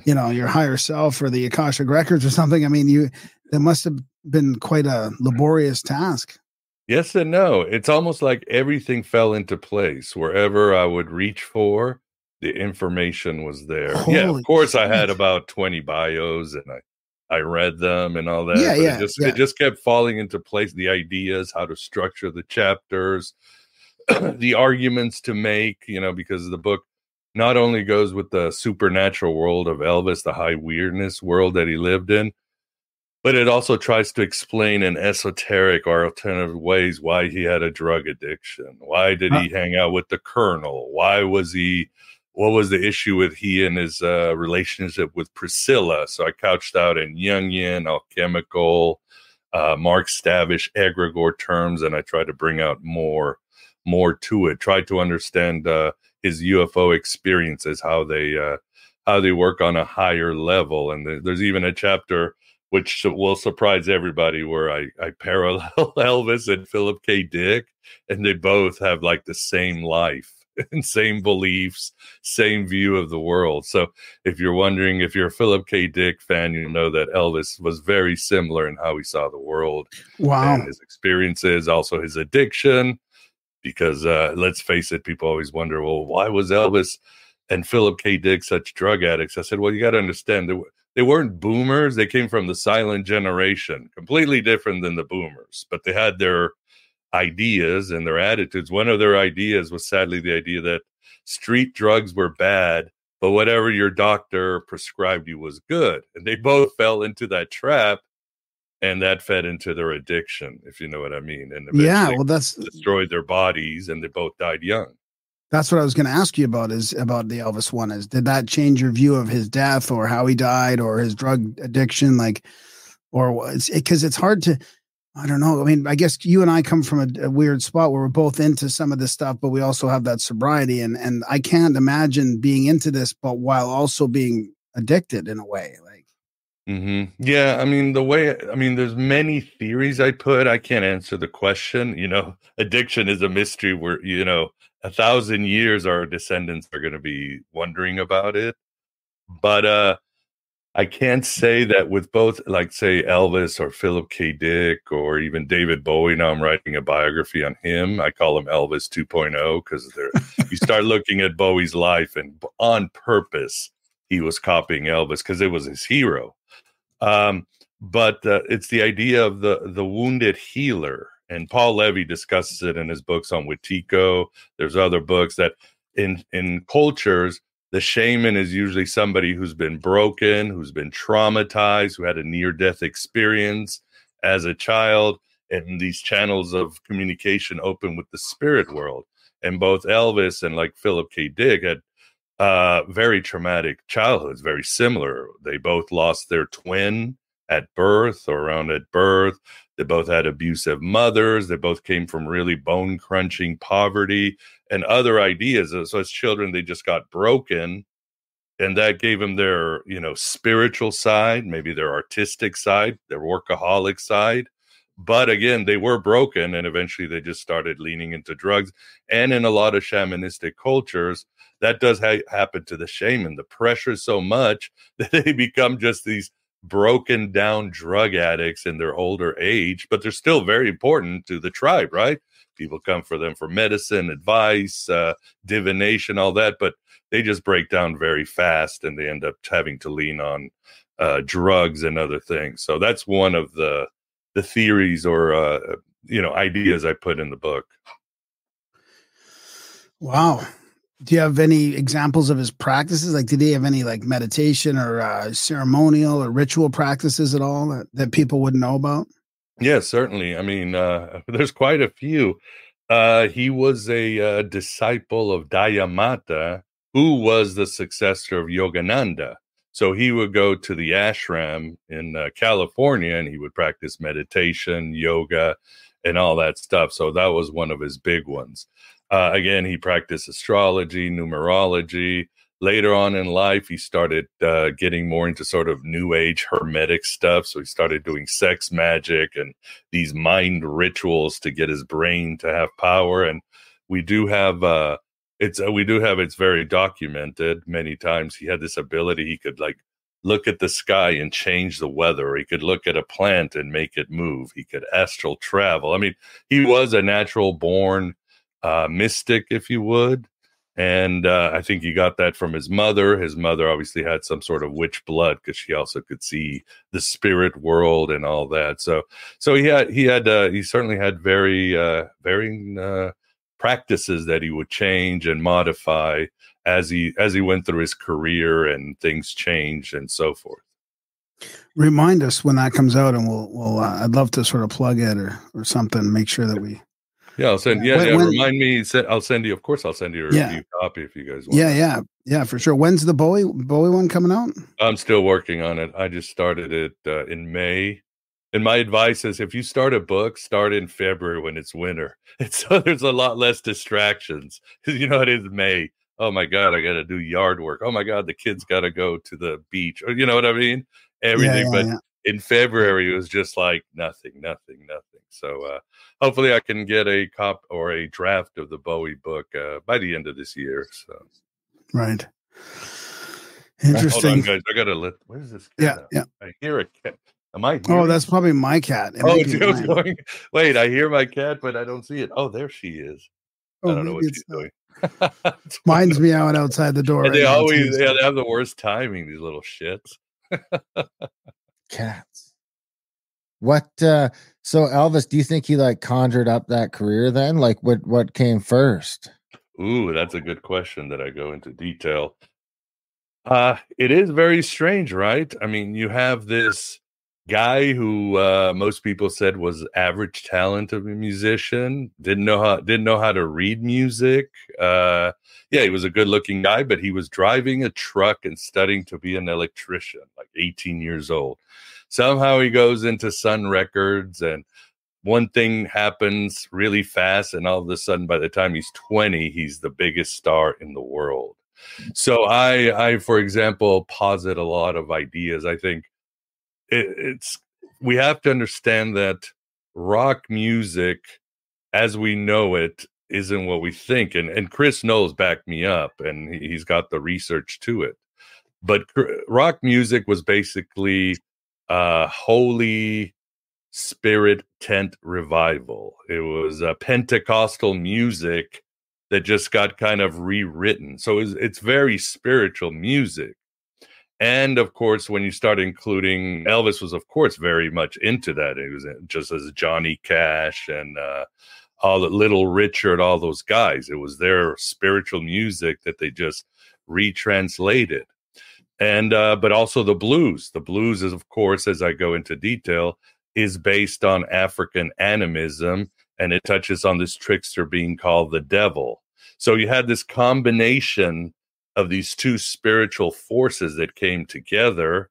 your higher self or the Akashic Records or something. I mean, that must have been quite a laborious task. Yes and no. It's almost like everything fell into place. Wherever I would reach for, the information was there. Holy of course, shit. I had about 20 bios, and I read them and all that. It just kept falling into place. The ideas, how to structure the chapters, the arguments to make, because the book not only goes with the supernatural world of Elvis, the high weirdness world that he lived in, but it also tries to explain in esoteric or alternative ways why he had a drug addiction. Why did he hang out with the Colonel? What was the issue with he and his relationship with Priscilla? So I couched out in Jungian, alchemical, Mark Stavish, egregore terms, and I tried to bring out more to it. Tried to understand his UFO experiences, how they work on a higher level. And there's even a chapter which will surprise everybody where I parallel Elvis and Philip K. Dick, and they both have like the same life and same beliefs, same view of the world. So if you're wondering, if you're a Philip K. Dick fan, you know that Elvis was very similar in how he saw the world. Wow. And his experiences, also his addiction, because let's face it, people always wonder, well, why was Elvis and Philip K. Dick such drug addicts? I said, well, you got to understand, they weren't boomers. They came from the silent generation, completely different than the boomers, but they had their ideas and their attitudes. One of their ideas was sadly the idea that street drugs were bad, but whatever your doctor prescribed you was good. And they both fell into that trap, and that fed into their addiction, if you know what I mean. And yeah, well, that's destroyed their bodies, and they both died young. That's what I was going to ask you about, is about the Elvis one. Is, did that change your view of his death or how he died or his drug addiction? Like, or because it's hard to, I don't know. I mean, I guess you and I come from a weird spot where we're both into some of this stuff, but we also have that sobriety. And I can't imagine being into this, but while also being addicted in a way. Like, Yeah, I mean, there's many theories I can't answer the question. Addiction is a mystery where, 1,000 years our descendants are going to be wondering about it. But I can't say that with both, like, say, Elvis or Philip K. Dick or even David Bowie. Now I'm writing a biography on him. I call him Elvis 2.0 because you start looking at Bowie's life, and on purpose, he was copying Elvis because it was his hero. But it's the idea of the wounded healer, and Paul Levy discusses it in his books on Wetiko. There's other books that in cultures, the shaman is usually somebody who's been broken, who's been traumatized, who had a near-death experience as a child, and these channels of communication open with the spirit world. And both Elvis and like Philip K. Dick had very traumatic childhoods, very similar. They both lost their twin at birth or around at birth. They both had abusive mothers. They both came from really bone crunching poverty and other ideas. So as children, they just got broken, and that gave them their, spiritual side, maybe their artistic side, their workaholic side. But again, they were broken, and eventually they just started leaning into drugs. And in a lot of shamanistic cultures, that does happen to the shaman. The pressure is so much that they become just these broken down drug addicts in their older age, but they're still very important to the tribe, right? People come for them for medicine, advice, divination, all that, but they just break down very fast, and they end up having to lean on drugs and other things. So that's one of the theories or ideas I put in the book. wow. Do you have any examples of his practices? Like, did he have any like meditation or ceremonial or ritual practices at all that people would know about? Yeah, certainly. I mean, there's quite a few. He was a disciple of Dayamata, who was the successor of Yogananda. So he would go to the ashram in California, and he would practice meditation, yoga, and all that stuff. So that was one of his big ones. Again, he practiced astrology, numerology. Later on in life, he started getting more into sort of new age hermetic stuff. So he started doing sex magic and these mind rituals to get his brain to have power. And we do have it's very documented. Many times he had this ability. He could like look at the sky and change the weather. He could look at a plant and make it move. He could astral travel. I mean, he was a natural born mystic, if you would. And I think he got that from his mother. His mother obviously had some sort of witch blood because she also could see the spirit world and all that. So he certainly had varying practices that he would change and modify as he went through his career, and things changed and so forth. Remind us when that comes out, and we'll I'd love to sort of plug it or something. Make sure that we. Yeah, I'll send. Remind me. I'll send you. Of course, I'll send you a review copy if you guys want. Yeah, for sure. When's the Bowie one coming out? I'm still working on it. I just started it in May. And my advice is, if you start a book, start in February when it's winter. And so there's a lot less distractions. Because it is May. Oh my God, I got to do yard work. Oh my God, the kids got to go to the beach. Or you know what I mean? Everything. In February, it was just like nothing. So hopefully I can get a cop or a draft of the Bowie book by the end of this year. So right. Interesting. Hold on, guys. I gotta let. Where's this cat? Yeah. I hear a cat. Am I? Oh, that's probably my cat. It's going. Wait, I hear my cat, but I don't see it. Oh, there she is. I don't know what she's doing. Mine's meowing outside the door. And they always they have the worst timing. These little shits. Cats. What? So Elvis, do you think he like conjured up that career then? Like, what came first? Ooh, that's a good question that I go into detail. It is very strange, right? I mean, you have this guy who most people said was average talent of a musician, didn't know how to read music. Yeah, he was a good looking guy, but he was driving a truck and studying to be an electrician, like 18 years old. Somehow he goes into Sun Records, and one thing happens really fast, and all of a sudden, by the time he's 20, he's the biggest star in the world. So I for example, posit a lot of ideas. I think it's we have to understand that rock music as we know it isn't what we think, and Chris Knowles backed me up, and he's got the research to it. But rock music was basically holy spirit tent revival. It was Pentecostal music that just got kind of rewritten, so it's very spiritual music. And of course, when you start including Elvis, was of course very much into that. It was just as Johnny Cash and all the Little Richard, all those guys. It was their spiritual music that they just retranslated. And but also the blues. The blues is, of course, as I go into detail, is based on African animism, and it touches on this trickster being called the devil. So you had this combination of these two spiritual forces that came together.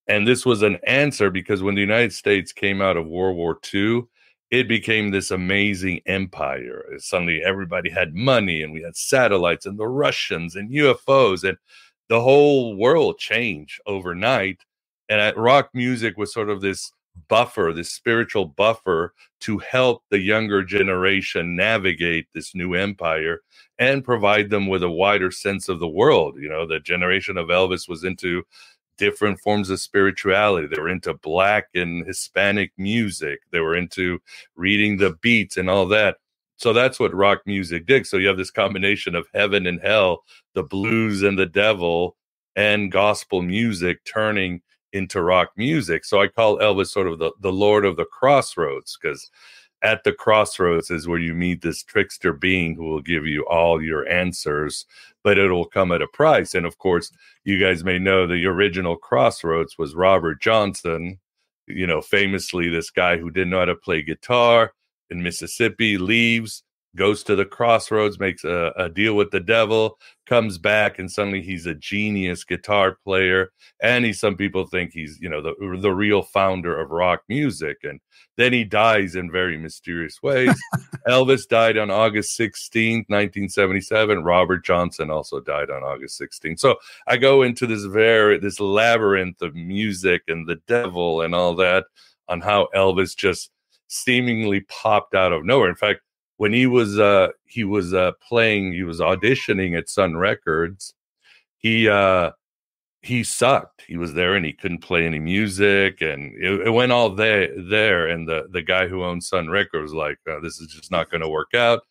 And this was an answer because when the United States came out of World War II, it became this amazing empire. Suddenly everybody had money, and we had satellites and the Russians and UFOs, and the whole world changed overnight. And rock music was sort of this buffer, this spiritual buffer to help the younger generation navigate this new empire and provide them with a wider sense of the world. You know, the generation of Elvis was into different forms of spirituality. They were into Black and Hispanic music. They were into reading the beats and all that. So that's what rock music did. So you have this combination of heaven and hell, the blues and the devil, and gospel music turning into rock music. So I call Elvis sort of the Lord of the Crossroads, because at the crossroads is where you meet this trickster being who will give you all your answers, but it'll come at a price. And of course, you guys may know the original Crossroads was Robert Johnson, you know, famously this guy who didn't know how to play guitar in Mississippi, leaves, goes to the crossroads, makes a deal with the devil, comes back, and suddenly he's a genius guitar player. And some people think he's, you know, the real founder of rock music. And then he dies in very mysterious ways. Elvis died on August 16th, 1977. Robert Johnson also died on August 16th. So I go into this labyrinth of music and the devil and all that, on how Elvis just seemingly popped out of nowhere. In fact, when he was auditioning at Sun Records, he sucked. He was there and he couldn't play any music, and it went all there. And the guy who owned Sun Records was like, this is just not going to work out.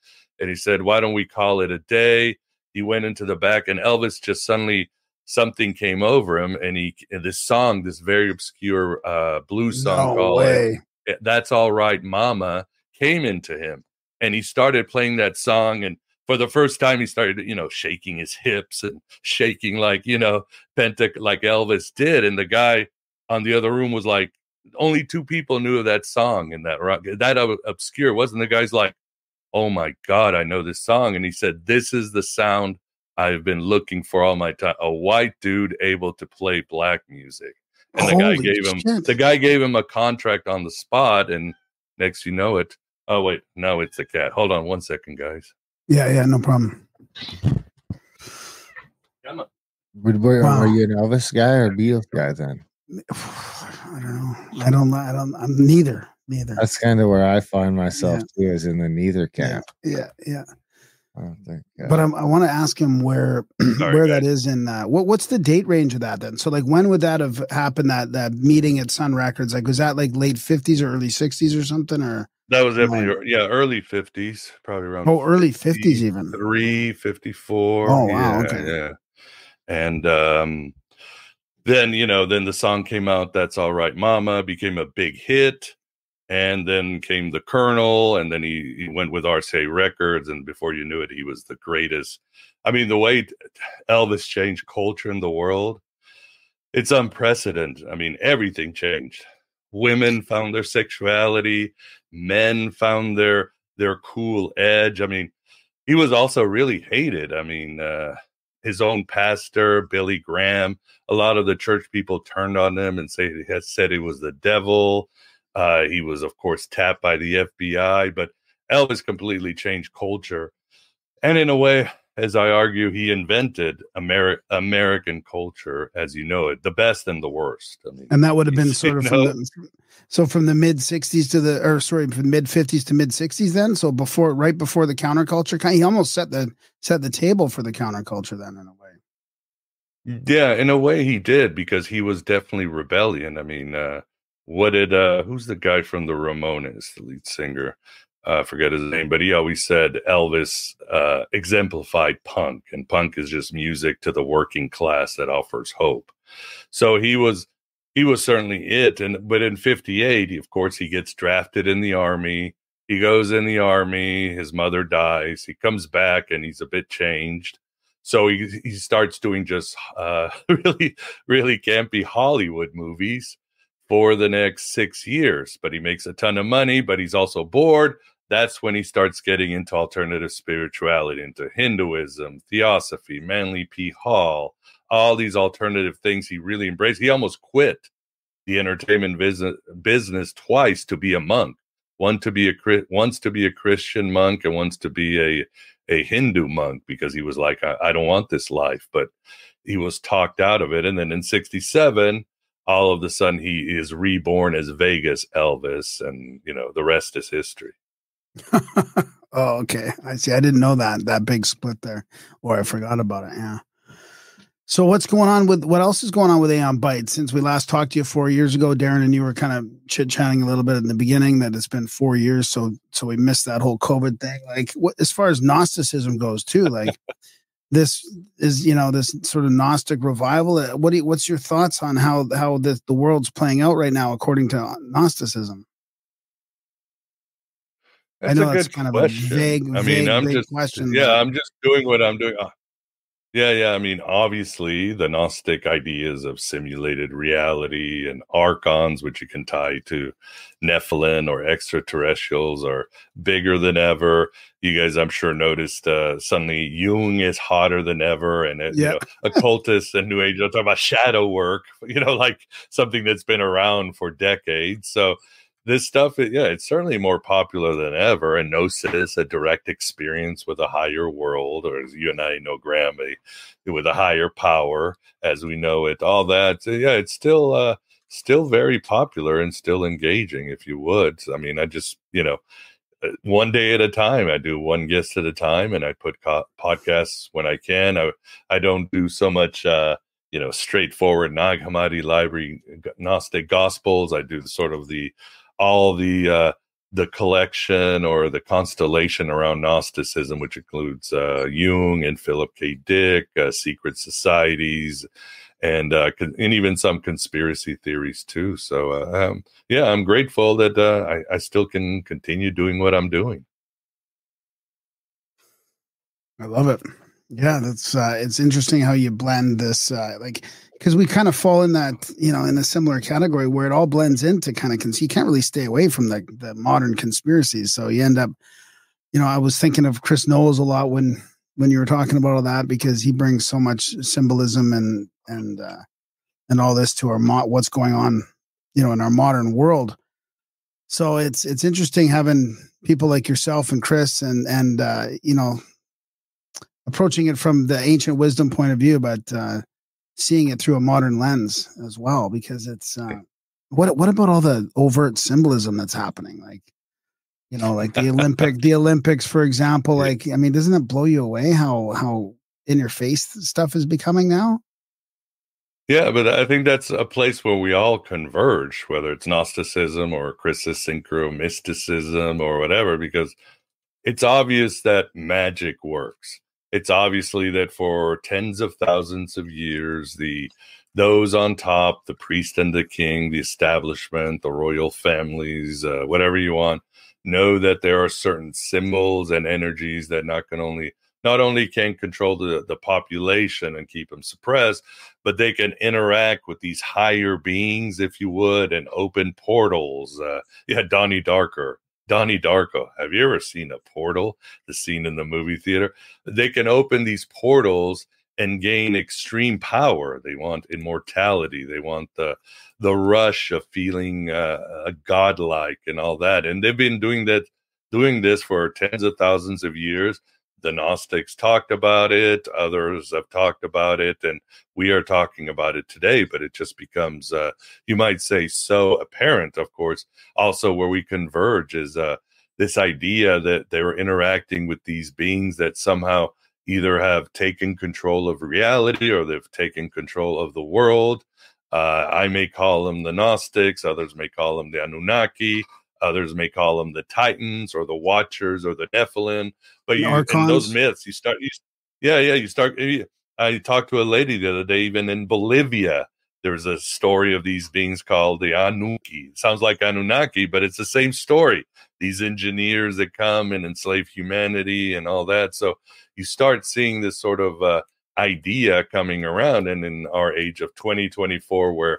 And he said, why don't we call it a day? He went into the back, and Elvis just suddenly, something came over him, and this very obscure blues song called That's All Right, Mama, came into him. And he started playing that song, and for the first time, he started, you know, shaking his hips and shaking like, you know, like Elvis did. And the guy on the other room was like, only two people knew of that song, and that obscure wasn't. The guy's like, oh my God, I know this song. And he said, this is the sound I've been looking for all my time. A white dude able to play black music. And the guy gave him a contract on the spot, and next you know it. Oh, wait, no, it's a cat. Hold on one second, guys. Yeah, no problem. Come on. Were you an Elvis guy or Beatles guy then? I don't know. I'm neither. That's kind of where I find myself too, is in the neither camp. Yeah. I don't think. But I want to ask him where that is in. What's the date range of that then? So like, when would that have happened? That meeting at Sun Records, like, was that like late 50s or early 60s or something, or? That was definitely, early 50s, probably around. Oh, early 50s even. 54. Oh, wow. Okay. Yeah. And then, you know, then the song came out, That's All Right, Mama, became a big hit. And then came the Colonel, and then he went with RCA Records. And before you knew it, he was the greatest. I mean, the way Elvis changed culture in the world, it's unprecedented. I mean, everything changed. women found their sexuality, men found their cool edge. I mean, he was also really hated. I mean, his own pastor, Billy Graham, a lot of the church people turned on him and said he was the devil. He was, of course, tapped by the FBI, but Elvis completely changed culture. And in a way, as I argue, he invented American culture as you know it, the best and the worst. I mean, and that would have been sort of you from know, from the mid 60s to from mid 50s to mid 60s then. So right before the counterculture, he almost set the table for the counterculture then in a way. yeah, in a way he did, because he was definitely rebellion. I mean, who's the guy from the Ramones, the lead singer? I forget his name, but he always said Elvis exemplified punk, and punk is just music to the working class that offers hope. So he was certainly it. But in 58, of course, he gets drafted in the army. He goes in the army. His mother dies. He comes back and he's a bit changed. So he starts doing just really, really campy Hollywood movies for the next 6 years. But he makes a ton of money, but he's also bored. That's when he starts getting into alternative spirituality, into Hinduism, Theosophy, Manly P. Hall, all these alternative things he really embraced. He almost quit the entertainment business twice to be a monk. Once to be a Christian monk, and once to be a Hindu monk, because he was like, I don't want this life. But he was talked out of it. And then in 67, all of a sudden he is reborn as Vegas Elvis, and the rest is history. Oh, okay. I see. I didn't know that big split there, or I forgot about it. Yeah. So what else is going on with Aeon Bytes? Since we last talked to you 4 years ago, Darren, and you were kind of chit-chatting a little bit in the beginning that it's been 4 years. So we missed that whole COVID thing. Like as far as Gnosticism goes too, like this is, this sort of Gnostic revival. What's your thoughts on how the world's playing out right now, according to Gnosticism? That's I know a that's good kind question. of a vague question. I'm just doing what I'm doing. Yeah. I mean, obviously, the Gnostic ideas of simulated reality and archons, which you can tie to Nephilim or extraterrestrials, are bigger than ever. You guys, I'm sure, noticed suddenly Jung is hotter than ever, and occultists and New Age are talking about shadow work. Like something that's been around for decades. So this stuff, it's certainly more popular than ever. And Gnosis, a direct experience with a higher world, or as you and I know, Graham, with a higher power, as we know it, all that. It's still very popular and still engaging, if you would. I mean, I just, one day at a time. I do one guest at a time, and I put podcasts when I can. I don't do so much, straightforward Nag Hammadi library Gnostic Gospels. I do sort of all the collection or the constellation around Gnosticism, which includes Jung and Philip K. Dick, secret societies, and even some conspiracy theories too. So I'm grateful that I still can continue doing what I'm doing. I love it. Yeah, that's it's interesting how you blend this, because we kind of fall in that, in a similar category where it all blends into kind of, you can't really stay away from the modern conspiracies. So you end up, I was thinking of Chris Knowles a lot when you were talking about all that, because he brings so much symbolism and all this to our what's going on, in our modern world. So it's interesting having people like yourself and Chris and approaching it from the ancient wisdom point of view, but seeing it through a modern lens as well, because it's what about all the overt symbolism that's happening, like like the Olympics, for example. Like, I mean, doesn't it blow you away how in your face stuff is becoming now? Yeah, but I think that's a place where we all converge, whether it's Gnosticism or Christosynchro mysticism or whatever, because it's obvious that magic works. It's obviously that for tens of thousands of years, those on top, the priest and the king, the establishment, the royal families, whatever you want, know that there are certain symbols and energies that not not only can control the population and keep them suppressed, but they can interact with these higher beings, if you would, and open portals. Donnie Darko. Have you ever seen a portal? The scene in the movie theater. They can open these portals and gain extreme power. They want immortality. They want the rush of feeling godlike and all that. And they've been doing this for tens of thousands of years. The Gnostics talked about it. Others have talked about it, and we are talking about it today. But it just becomes, you might say, so apparent. Of course, also where we converge is this idea that they're interacting with these beings that somehow either have taken control of reality or they've taken control of the world. I may call them the Gnostics. Others may call them the Anunnaki. Others may call them the Titans or the Watchers or the Nephilim. But in those myths, you start. I talked to a lady the other day, even in Bolivia. There's a story of these beings called the Anunnaki. It sounds like Anunnaki, but it's the same story. These engineers that come and enslave humanity and all that. So you start seeing this sort of idea coming around. And in our age of 2024, where,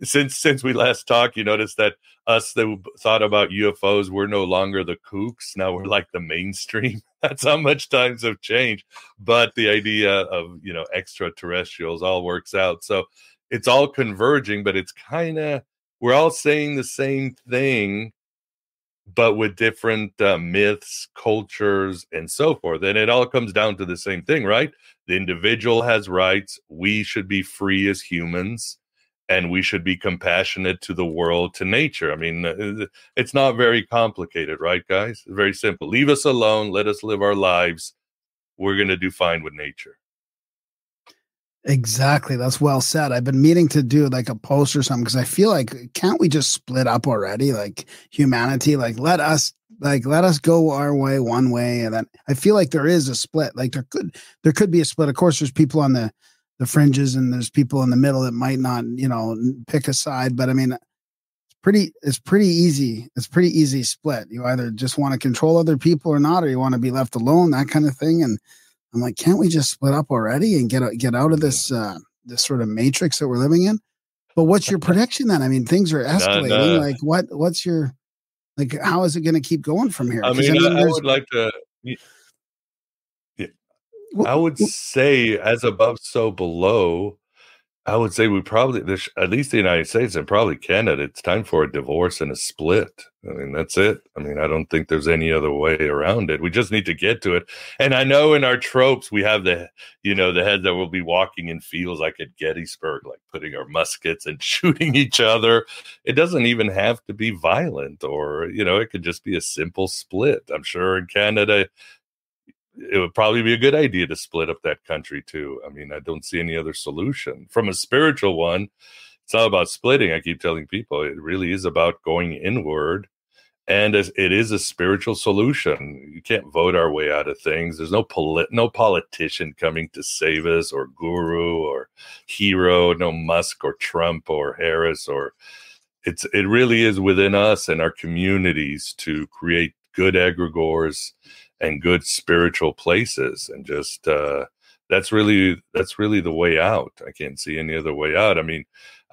since we last talked, you notice that us that thought about UFOs, we're no longer the kooks. Now we're like the mainstream. That's how much times have changed. But the idea of, extraterrestrials all works out. So it's all converging, but it's we're all saying the same thing, but with different myths, cultures, and so forth. And it all comes down to the same thing, right? The individual has rights. We should be free as humans. And we should be compassionate to the world, to nature. I mean, it's not very complicated, right, guys? It's very simple. Leave us alone. Let us live our lives. We're going to do fine with nature. Exactly. That's well said. I've been meaning to do like a post or something because I feel like, can't we just split up already? Like humanity, like let us go our way one way. And then I feel like there is a split. Like there could be a split. Of course, there's people on the fringes and there's people in the middle that might not, pick a side. But I mean, it's pretty easy. It's pretty easy split. You either just want to control other people or not, or you want to be left alone, that kind of thing. And I'm like, can't we just split up already and get out of this this sort of matrix that we're living in? But what's your prediction then? I mean, things are escalating. No. Like what's your, like, how is it going to keep going from here? I would like to. I would say, as above, so below. I would say we probably, at least the United States and probably Canada, it's time for a divorce and a split. I mean, that's it. I mean, I don't think there's any other way around it. We just need to get to it. And I know in our tropes, we have the heads that will be walking in fields like at Gettysburg, like putting our muskets and shooting each other. It doesn't even have to be violent, or, it could just be a simple split. I'm sure in Canada, it would probably be a good idea to split up that country too. I mean, I don't see any other solution. From a spiritual one, it's not about splitting. I keep telling people it really is about going inward, and it is a spiritual solution. You can't vote our way out of things. There's no politician coming to save us, or guru or hero, no Musk or Trump or Harris, or it really is within us and our communities to create good egregores and good spiritual places, and just that's really the way out. I can't see any other way out. I mean,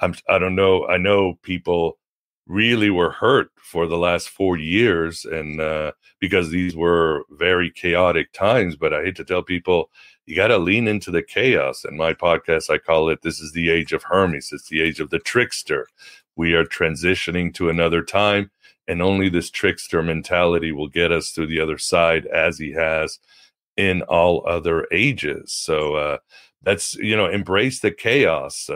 I don't know. I know people really were hurt for the last 4 years, and because these were very chaotic times. But I hate to tell people, you got to lean into the chaos. In my podcast, I call it, this is the age of Hermes. It's the age of the trickster. We are transitioning to another time. And only this trickster mentality will get us through the other side, as he has in all other ages. So that's, embrace the chaos.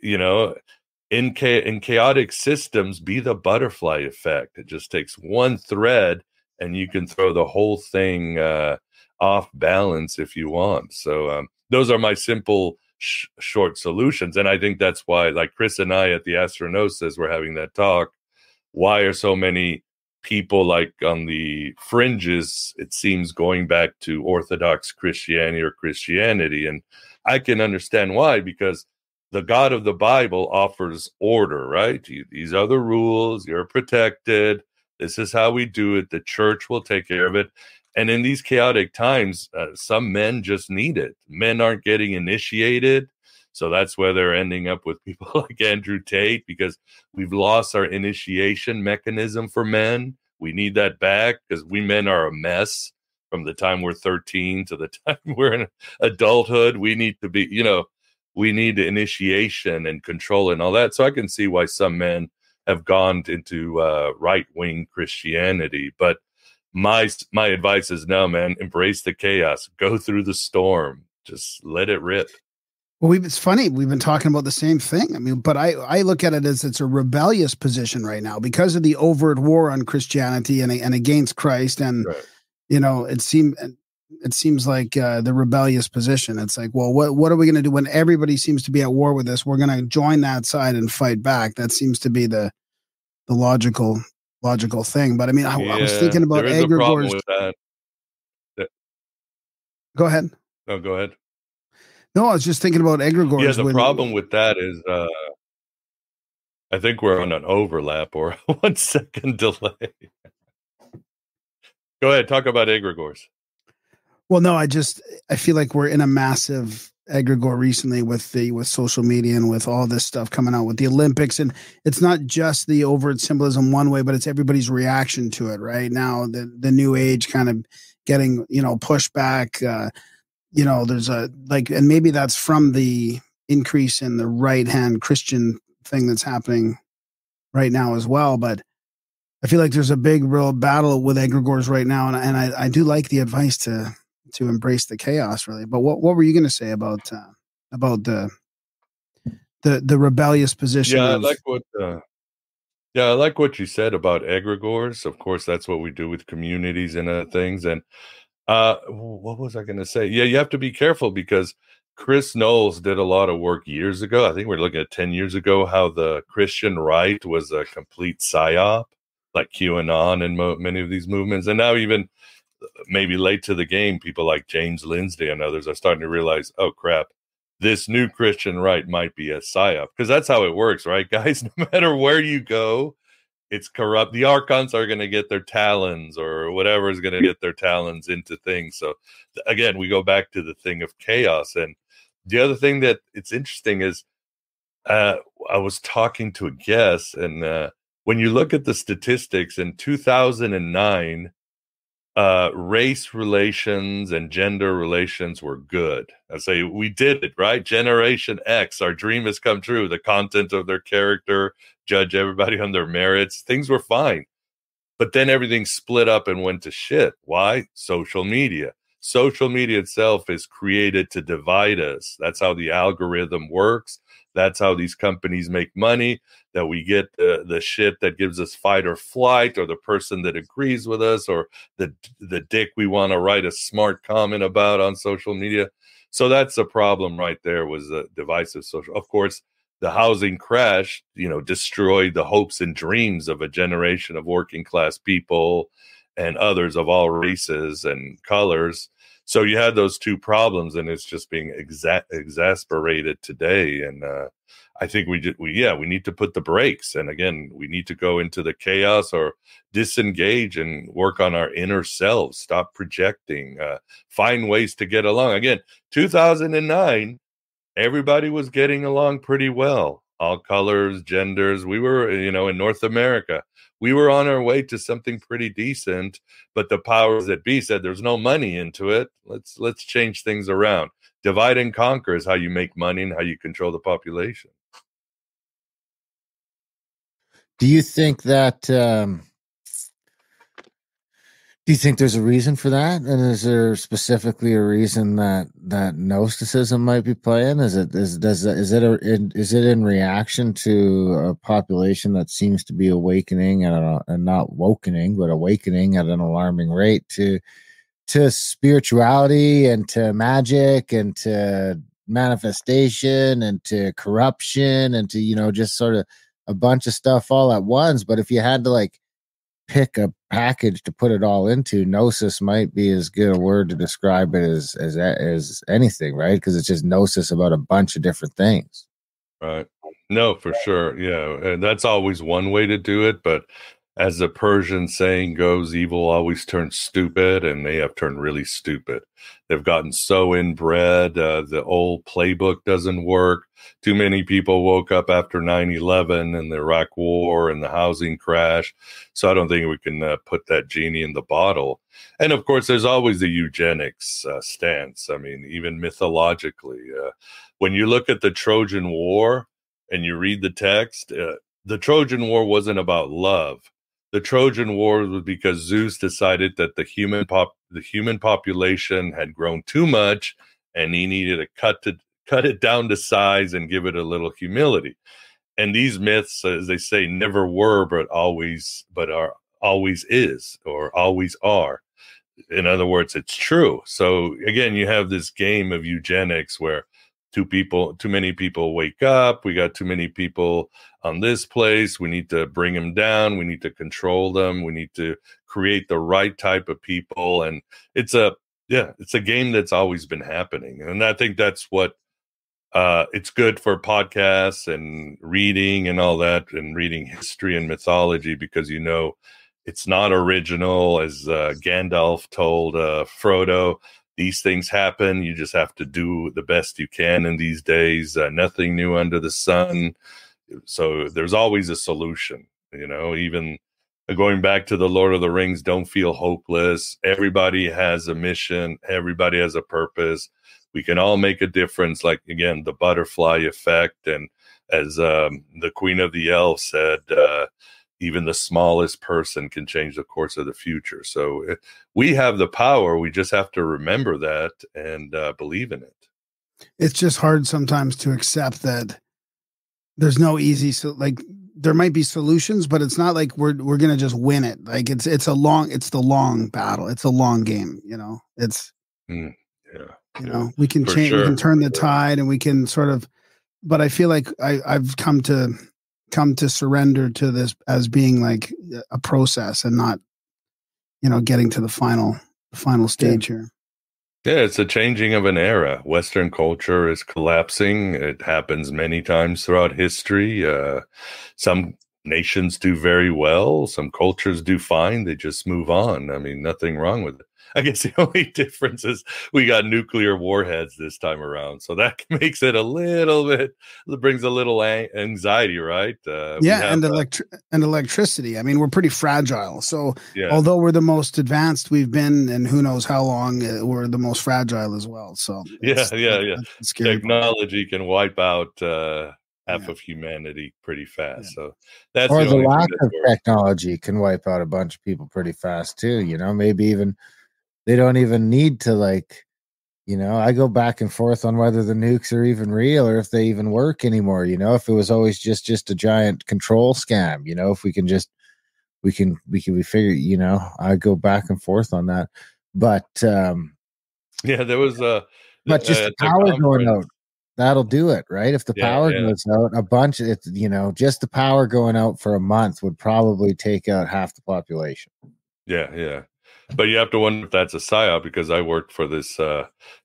In chaotic systems, be the butterfly effect. It just takes one thread and you can throw the whole thing off balance if you want. So those are my simple short solutions. And I think that's why, like Chris and I at the Gnosis, we're having that talk. Why are so many people, like on the fringes, it seems, going back to Orthodox Christianity or Christianity? And I can understand why, because the God of the Bible offers order, right? These are the rules. You're protected. This is how we do it. The church will take care of it. And in these chaotic times, some men just need it. Men aren't getting initiated. So that's where they're ending up with people like Andrew Tate, because we've lost our initiation mechanism for men. We need that back, because we men are a mess from the time we're 13 to the time we're in adulthood. We need to be, we need initiation and control and all that. So I can see why some men have gone into right-wing Christianity. But my advice is no, man, embrace the chaos, go through the storm, just let it rip. Well, it's funny. We've been talking about the same thing. I mean, but I look at it as it's a rebellious position right now because of the overt war on Christianity and against Christ. And, Right. it seems like the rebellious position. It's like, well, what are we going to do when everybody seems to be at war with us? We're going to join that side and fight back. That seems to be the logical thing. But I mean, I was thinking about there is a problem egregores. with that. Go ahead. No, go ahead. No, I was just thinking about egregores. Yeah, the problem with that is I think we're on an overlap or 1 second delay. Go ahead, talk about egregores. Well, no, I feel like we're in a massive egregore recently with social media and with all this stuff coming out with the Olympics. And it's not just the overt symbolism one way, but it's everybody's reaction to it right now. The new age kind of getting, pushback, there's and maybe that's from the increase in the right-hand Christian thing that's happening right now as well. But I feel like there's a big, real battle with egregores right now. And I do like the advice to embrace the chaos, really. But what were you going to say about the rebellious position? Yeah, I like what you said about egregores. Of course, that's what we do with communities and other things. And what was I going to say? Yeah, you have to be careful because Chris Knowles did a lot of work years ago. I think we're looking at 10 years ago, how the Christian right was a complete psyop, like QAnon and many of these movements. And now even maybe late to the game, people like James Lindsay and others are starting to realize, oh, crap, this new Christian right might be a psyop. Because that's how it works, right, guys? No matter where you go, it's corrupt. The archons are going to get their talons or whatever is going to get their talons into things. So again, we go back to the thing of chaos. And the other thing that it's interesting is I was talking to a guest, and when you look at the statistics in 2009, race relations and gender relations were good. I say we did it, right? Generation X, our dream has come true. The content of their character, judge everybody on their merits. Things were fine. But then everything split up and went to shit. Why? Social media. Social media itself is created to divide us. That's how the algorithm works. That's how these companies make money, that we get the shit that gives us fight or flight, or the person that agrees with us, or the dick we want to write a smart comment about on social media. So that's the problem right there, was the divisive social. Of course, the housing crash, destroyed the hopes and dreams of a generation of working class people and others of all races and colors. So you had those two problems, and it's just being exasperated today. And I think we need to put the brakes. And again, we need to go into the chaos or disengage and work on our inner selves. Stop projecting. Find ways to get along. Again, 2009, everybody was getting along pretty well. All colors, genders. We were, in North America, we were on our way to something pretty decent, but the powers that be said there's no money into it. Let's change things around. Divide and conquer is how you make money and how you control the population. Do you think that do you think there's a reason for that? And is there specifically a reason that Gnosticism might be playing? Is it in reaction to a population that seems to be awakening and not wokening, but awakening at an alarming rate to spirituality and to magic and to manifestation and to corruption and to just sort of a bunch of stuff all at once? But if you had to pick a package to put it all into, Gnosis might be as good a word to describe it as anything, right? Because it's just Gnosis about a bunch of different things. Right. No, for sure. Yeah. And that's always one way to do it. But as the Persian saying goes, evil always turns stupid, and they have turned really stupid. They've gotten so inbred. The old playbook doesn't work. Too many people woke up after 9/11 and the Iraq War and the housing crash. So I don't think we can put that genie in the bottle. And of course, there's always the eugenics stance. I mean, even mythologically, when you look at the Trojan War and you read the text, the Trojan War wasn't about love. The Trojan War was because Zeus decided that the human population had grown too much, and he needed to cut it down to size and give it a little humility. And these myths, as they say, never were, but are always is, or always are. In other words, it's true. So again, you have this game of eugenics where too many people wake up. We got too many people on this place. We need to bring them down. We need to control them. We need to create the right type of people. And it's a game that's always been happening. And I think that's what it's good for podcasts and reading and all that, and reading history and mythology, because it's not original. As Gandalf told Frodo, these things happen. You just have to do the best you can in these days. Nothing new under the sun. So there's always a solution. Even going back to the Lord of the Rings, don't feel hopeless. Everybody has a mission. Everybody has a purpose. We can all make a difference. Like, again, the butterfly effect. And as the Queen of the Elves said, even the smallest person can change the course of the future. So we have the power. We just have to remember that and believe in it. It's just hard sometimes to accept that there's no easy, there might be solutions, but it's not like we're going to just win it. Like it's the long battle. It's a long game, we can change, we can turn the tide, and we can sort of, but I feel like I've come to surrender to this as being like a process, and not, getting to the final stage here. Yeah, it's a changing of an era. Western culture is collapsing. It happens many times throughout history. Some nations do very well. Some cultures do fine. They just move on. I mean, nothing wrong with it. I guess the only difference is we got nuclear warheads this time around. So that makes it a little bit, it brings a little anxiety, right? And electricity. I mean, we're pretty fragile. So although we're the most advanced we've been, and who knows how long, we're the most fragile as well. So technology can wipe out half of humanity pretty fast. So that's the lack of technology can wipe out a bunch of people pretty fast too. Maybe even they don't even need to, I go back and forth on whether the nukes are even real or if they even work anymore. If it was always just a giant control scam, if we figure, I go back and forth on that. But there was but just the power going out, that'll do it, right? If the power goes out, just the power going out for a month would probably take out half the population. Yeah. But you have to wonder if that's a psyop, because I worked for this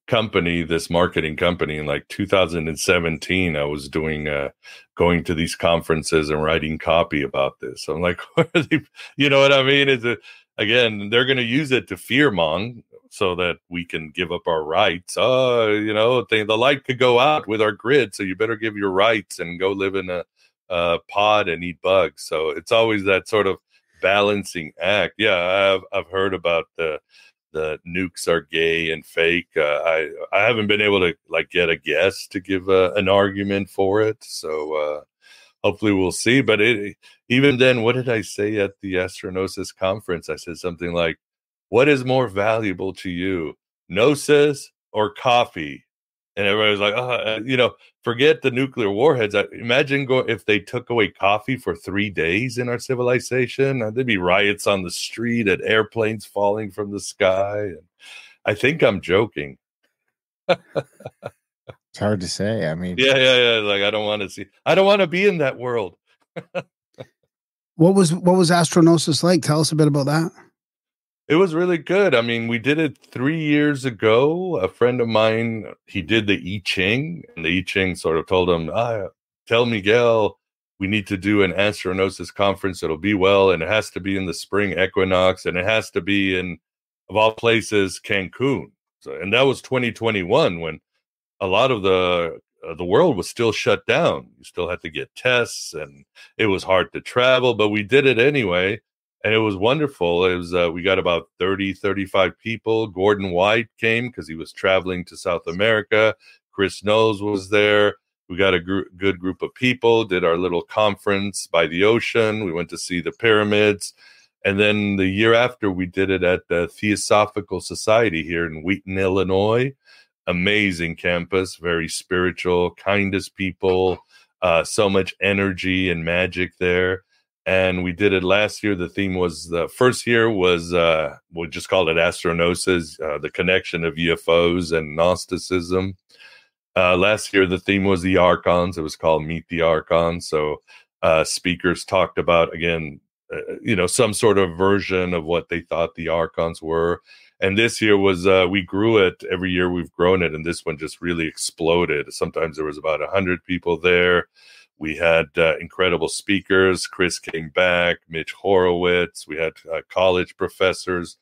company, this marketing company, in like 2017. I was going to these conferences and writing copy about this. So I'm like, you know what I mean? Again, they're going to use it to fearmong so that we can give up our rights. The light could go out with our grid, so you better give your rights and go live in a pod and eat bugs. So it's always that sort of balancing act. I've heard about the nukes are gay and fake. I haven't been able to get a guest to give an argument for it. So hopefully we'll see. But even then, what did I say at the Gnosis conference? I said something like, "What is more valuable to you, Gnosis or coffee?" And everybody was like, forget the nuclear warheads. Imagine if they took away coffee for 3 days in our civilization. There'd be riots on the street and airplanes falling from the sky. And I think I'm joking. It's hard to say. I mean, I don't want to be in that world. What was Gnosis like? Tell us a bit about that. It was really good. I mean, we did it 3 years ago. A friend of mine, he did the I Ching, and the I Ching sort of told him, tell Miguel we need to do an Astronosis conference. It'll be well, and it has to be in the spring equinox, and it has to be in, of all places, Cancun. So, and that was 2021 when a lot of the world was still shut down. You still had to get tests, and it was hard to travel, but we did it anyway, and it was wonderful. It was we got about 35 people. Gordon White came because he was traveling to South America. Chris Knowles was there. We got a good group of people, did our little conference by the ocean. We went to see the pyramids. And then the year after, we did it at the Theosophical Society here in Wheaton, Illinois. Amazing campus, very spiritual, kindest people, so much energy and magic there. And we did it last year. The theme was, the first year was, we just called it Astronosis, the connection of UFOs and Gnosticism. Last year, the theme was the Archons. It was called Meet the Archons. So speakers talked about, again, some sort of version of what they thought the Archons were. And this year was, we grew it. Every year we've grown it. And this one just really exploded. Sometimes there was about 100 people there. We had incredible speakers. Chris came back, Mitch Horowitz. We had college professors.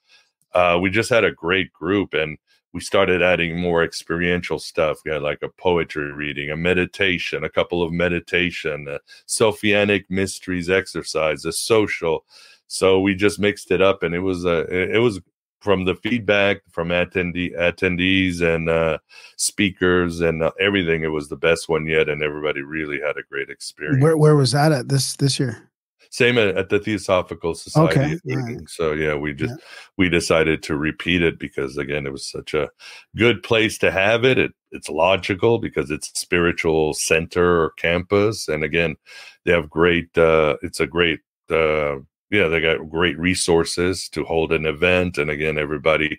We just had a great group. And we started adding more experiential stuff. We had like a poetry reading, a meditation, a couple of meditation, a Sophianic mysteries exercise, a social. So we just mixed it up, and it was from the feedback from attendees and speakers and everything. It was the best one yet, and everybody really had a great experience. Where was that at this year? Same at the Theosophical Society. Okay. Right. So yeah, we decided to repeat it because, again, it was such a good place to have it. It's logical because it's a spiritual center or campus, and again, they have great. It's a great. They got great resources to hold an event, and again, everybody,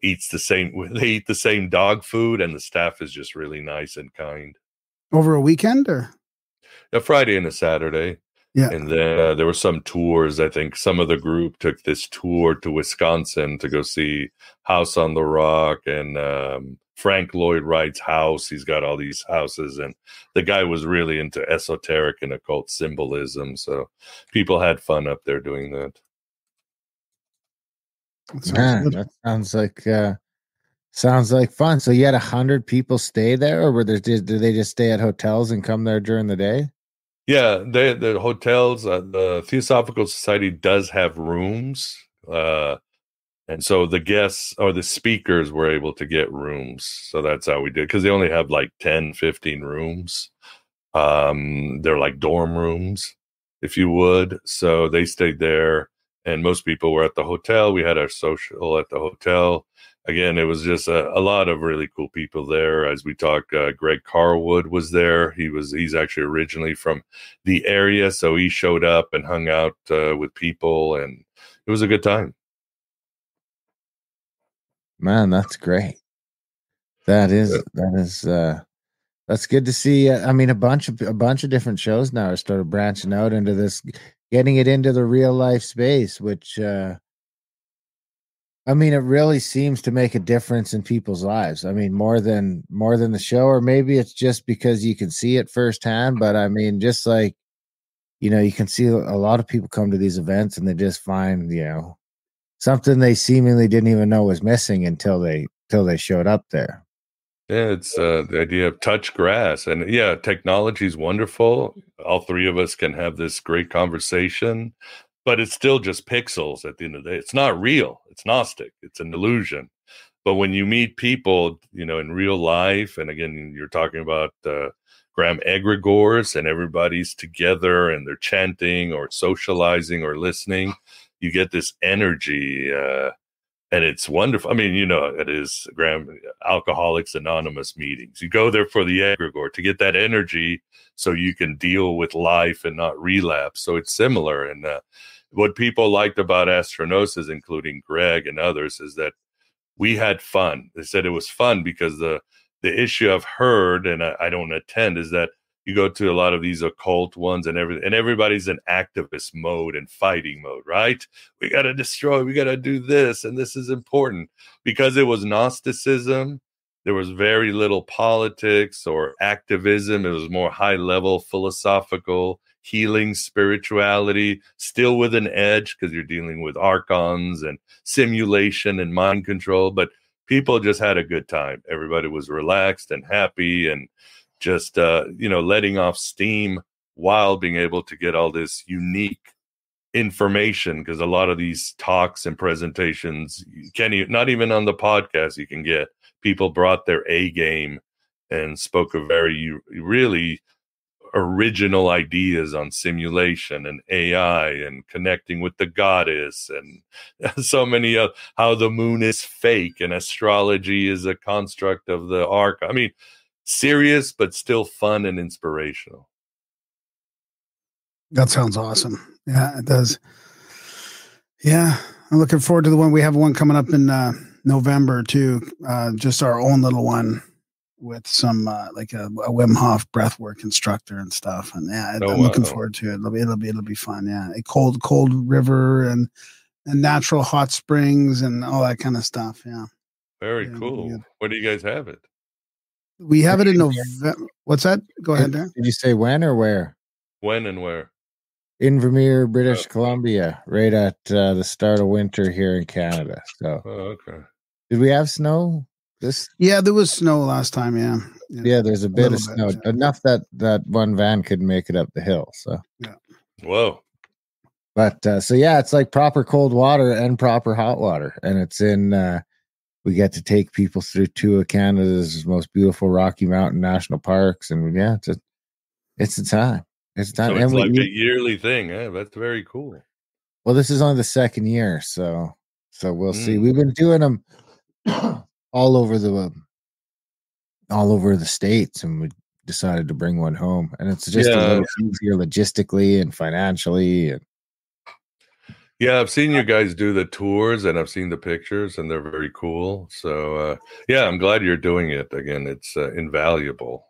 eats the same. They eat the same dog food, and the staff is just really nice and kind. Over a weekend or a Friday and a Saturday. Yeah. And then there were some tours. I think some of the group took this tour to Wisconsin to go see House on the Rock and Frank Lloyd Wright's house. He's got all these houses, and the guy was really into esoteric and occult symbolism. So people had fun up there doing that. That sounds like fun. So you had 100 people stay there, or do they just stay at hotels and come there during the day? Yeah, the hotels, the Theosophical Society does have rooms. And so the guests or the speakers were able to get rooms. So that's how we did, because they only have like 10, 15 rooms. They're like dorm rooms, if you would. So they stayed there, and most people were at the hotel. We had our social at the hotel. Again, it was just a lot of really cool people there. As we talked, Greg Carwood was there. He's actually originally from the area, so he showed up and hung out with people, and it was a good time. Man, that's great. That's good to see. I mean, a bunch of different shows now are started branching out into this, getting it into the real life space, which I mean, it really seems to make a difference in people's lives. I mean, more than the show, or maybe it's just because you can see it firsthand. But I mean, just like, you can see a lot of people come to these events and they just find, something they seemingly didn't even know was missing until they showed up there. Yeah, it's the idea of touch grass, and yeah, technology is wonderful. All three of us can have this great conversation, but it's still just pixels at the end of the day. It's not real. It's Gnostic. It's an illusion. But when you meet people, in real life, and again, you're talking about Graham egregores, and everybody's together and they're chanting or socializing or listening, you get this energy, and it's wonderful. I mean, it is, Graham, Alcoholics Anonymous meetings. You go there for the egregore to get that energy so you can deal with life and not relapse. So it's similar. And what people liked about Astronosis, including Greg and others, is that we had fun. They said it was fun because the issue I've heard, and I don't attend, is that you go to a lot of these occult ones and everybody's in activist mode and fighting mode, right? We got to destroy, we got to do this, and this is important. Because it was Gnosticism, There was very little politics or activism. It was more high level philosophical healing, spirituality, still with an edge because you're dealing with archons and simulation and mind control. But people just had a good time. Everybody was relaxed and happy and just, letting off steam while being able to get all this unique information, because a lot of these talks and presentations you can't even, not even on the podcast you can get. People brought their A game and spoke of very really original ideas on simulation and AI and connecting with the goddess and so many of how the moon is fake and astrology is a construct of the arc. I mean, serious but still fun and inspirational. That sounds awesome. Yeah, it does. Yeah, I'm looking forward to the one. We have one coming up in November too. Just our own little one with some like a Wim Hof breathwork instructor and stuff. And yeah, I'm looking forward to it. It'll be fun. Yeah, a cold river and natural hot springs and all that kind of stuff. Yeah, very cool. Where do you guys have it? We have it in November. What's that? Go ahead, Darren. Did you say when or where? When and where? In Vermeer, British Columbia, right at the start of winter here in Canada. So, okay. Did we have snow? Yeah, there was snow last time. Yeah, there's a bit of snow, enough that one van could make it up the hill. So, yeah. Whoa. But it's like proper cold water and proper hot water, and it's in. We get to take people through two of Canada's most beautiful Rocky Mountain national parks, and it's a time. It's time. So it's like a yearly thing. That's very cool. Well, this is only the second year, so we'll see. We've been doing them all over the states, and we decided to bring one home, and it's just a little easier logistically and financially. And yeah, I've seen you guys do the tours, and I've seen the pictures, and they're very cool. So I'm glad you're doing it again. It's invaluable.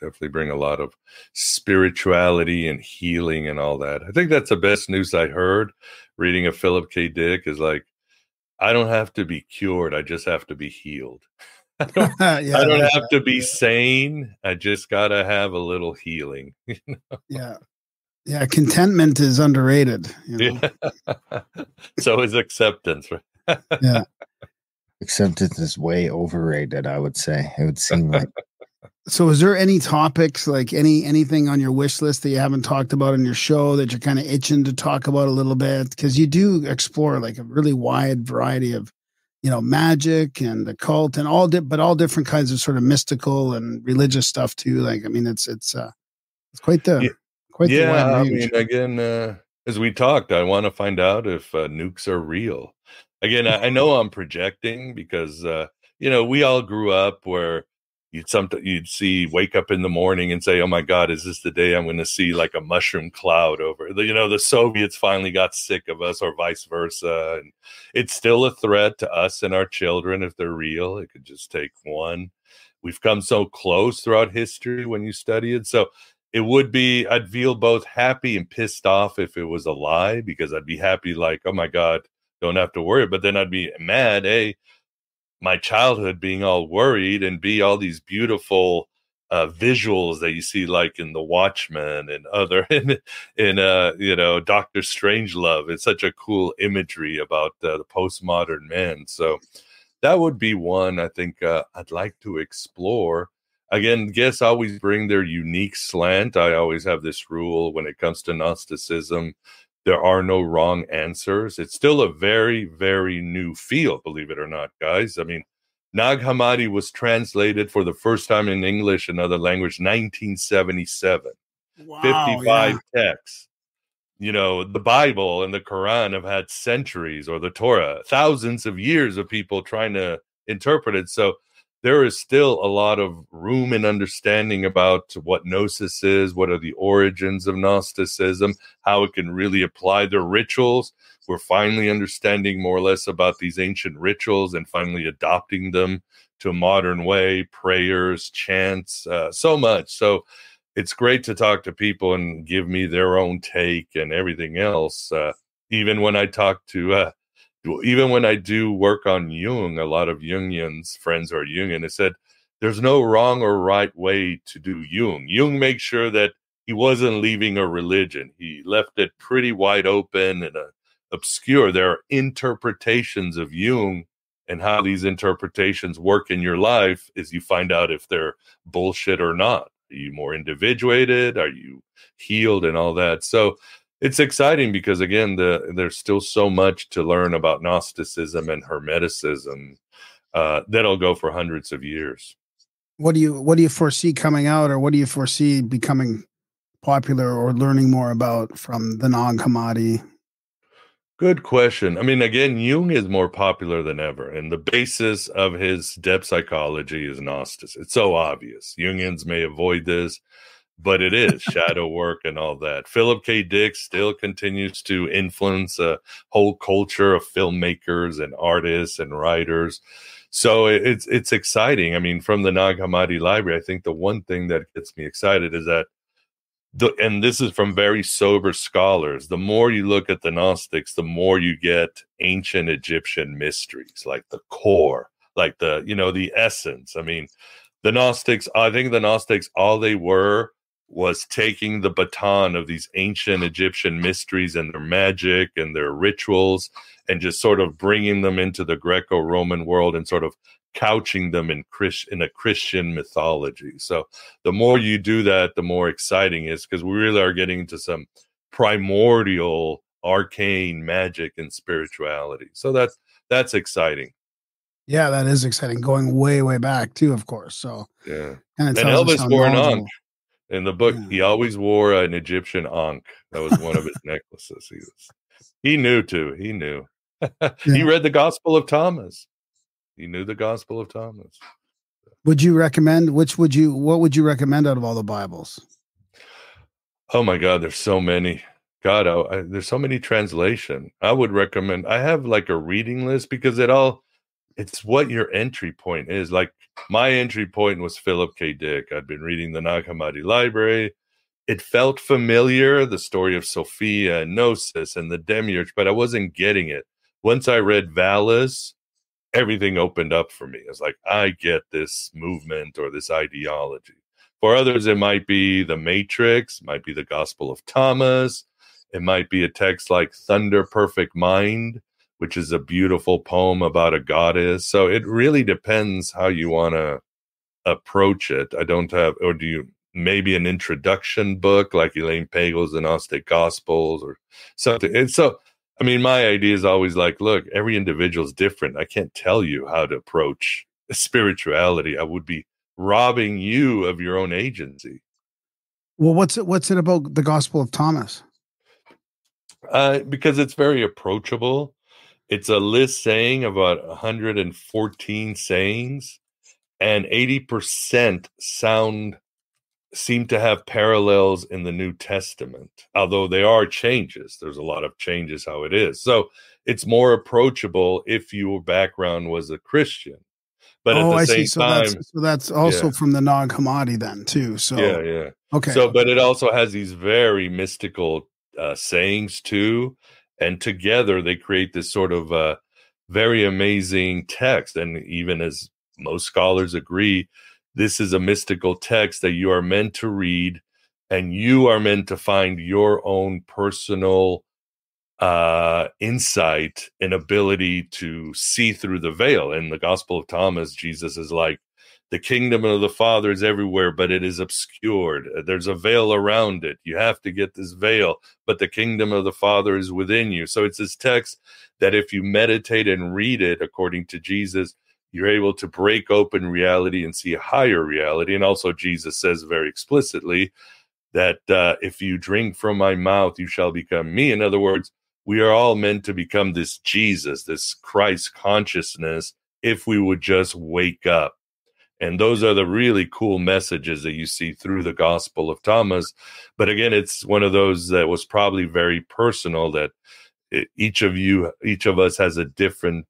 Definitely bring a lot of spirituality and healing and all that. I think that's the best news I heard reading of Philip K. Dick is like, I don't have to be cured. I just have to be healed. I don't have to be sane. I just got to have a little healing. Yeah. Yeah. Contentment is underrated. Yeah. So is acceptance. Right? Yeah. Acceptance is way overrated, I would say. It would seem like. So is there any topics, like anything on your wish list that you haven't talked about in your show that you're kind of itching to talk about a little bit? Because you do explore like a really wide variety of, magic and occult and all different kinds of sort of mystical and religious stuff too. Like, I mean, it's quite the wide range. I mean, again, as we talked, I want to find out if nukes are real. Again, I know I'm projecting because, we all grew up where you'd wake up in the morning and say, oh my God, is this the day I'm going to see like a mushroom cloud over the Soviets finally got sick of us, or vice versa. And it's still a threat to us and our children. If they're real, it could just take one. We've come so close throughout history when you study it. So I'd feel both happy and pissed off if it was a lie, because I'd be happy like, oh my God, don't have to worry. But then I'd be mad, my childhood being all worried, and be all these beautiful visuals that you see like in The Watchmen and other in Dr. Strangelove. It's such a cool imagery about the postmodern man. So that would be one I think I'd like to explore. Again, guests always bring their unique slant. I always have this rule when it comes to Gnosticism. There are no wrong answers. It's still a very, very new field, believe it or not, guys. I mean, Nag Hammadi was translated for the first time in English, another language, 1977. Wow, 55 texts. The Bible and the Quran have had centuries, or the Torah, thousands of years of people trying to interpret it. So there is still a lot of room and understanding about what Gnosis is, what are the origins of Gnosticism, how it can really apply the rituals. We're finally understanding more or less about these ancient rituals and finally adopting them to a modern way, prayers, chants, so much. So it's great to talk to people and give me their own take and everything else. Even when I do work on Jung, a lot of Jungians, friends who are Jungian, they said, there's no wrong or right way to do Jung. Jung makes sure that he wasn't leaving a religion. He left it pretty wide open and obscure. There are interpretations of Jung, and how these interpretations work in your life is you find out if they're bullshit or not. Are you more individuated? Are you healed and all that? So it's exciting because, again, there's still so much to learn about Gnosticism and Hermeticism that'll go for hundreds of years. What do you foresee coming out, or what do you foresee becoming popular or learning more about from the non-commodity? Good question. I mean, again, Jung is more popular than ever, and the basis of his depth psychology is Gnosticism. It's so obvious. Jungians may avoid this, but it is shadow work and all that. Philip K. Dick still continues to influence a whole culture of filmmakers and artists and writers. So it's exciting. I mean, from the Nag Hammadi library, I think the one thing that gets me excited is that and this is from very sober scholars, the more you look at the Gnostics, the more you get ancient Egyptian mysteries, like the core, like the essence. I mean, I think the Gnostics, all they were was taking the baton of these ancient Egyptian mysteries and their magic and their rituals and just sort of bringing them into the Greco-Roman world and sort of couching them in a Christian mythology. So the more you do that, the more exciting it is, because we really are getting into some primordial arcane magic and spirituality. So that's exciting. Yeah, that is exciting. Going way, way back too, of course. So yeah. And Elvis wore an ankh. In the book, Yeah. he always wore an Egyptian ankh. That was one of his necklaces. He knew too. He knew. He read the Gospel of Thomas. He knew the Gospel of Thomas. Would you recommend, what would you recommend out of all the Bibles? Oh my God, there's so many. God, there's so many translation. I would recommend, I have like a reading list because it's what your entry point is. Like my entry point was Philip K. Dick. I'd been reading the Nag Hammadi library. It felt familiar, the story of Sophia and Gnosis and the Demiurge, but I wasn't getting it. Once I read Valis, everything opened up for me. It's like, I get this movement or this ideology. For others, it might be the Matrix, might be the Gospel of Thomas. It might be a text like Thunder Perfect Mind, which is a beautiful poem about a goddess. So it really depends how you want to approach it. Or do you, maybe an introduction book like Elaine Pagel's The Gnostic Gospels or something. And so, I mean, my idea is always like, look, every individual is different. I can't tell you how to approach spirituality. I would be robbing you of your own agency. Well, what's it about the Gospel of Thomas? Because it's very approachable. It's a list saying about 114 sayings, and 80% seem to have parallels in the New Testament, although there are changes. There's a lot of changes how it is. So it's more approachable if your background was a Christian. But at the same time, that's also from the Nag Hammadi then too. So yeah. Okay. So, but it also has these very mystical sayings too, and together they create this sort of very amazing text. And even as most scholars agree, this is a mystical text that you are meant to read, and you are meant to find your own personal insight and ability to see through the veil. In the Gospel of Thomas, Jesus is like, the kingdom of the Father is everywhere, but it is obscured. There's a veil around it. You have to get this veil, but the kingdom of the Father is within you. So it's this text that if you meditate and read it according to Jesus, you're able to break open reality and see a higher reality. And also Jesus says very explicitly that if you drink from my mouth, you shall become me. In other words, we are all meant to become this Jesus, this Christ consciousness, if we would just wake up. And those are the really cool messages that you see through the Gospel of Thomas. But again, it's one of those that was probably very personal, that each of us has a different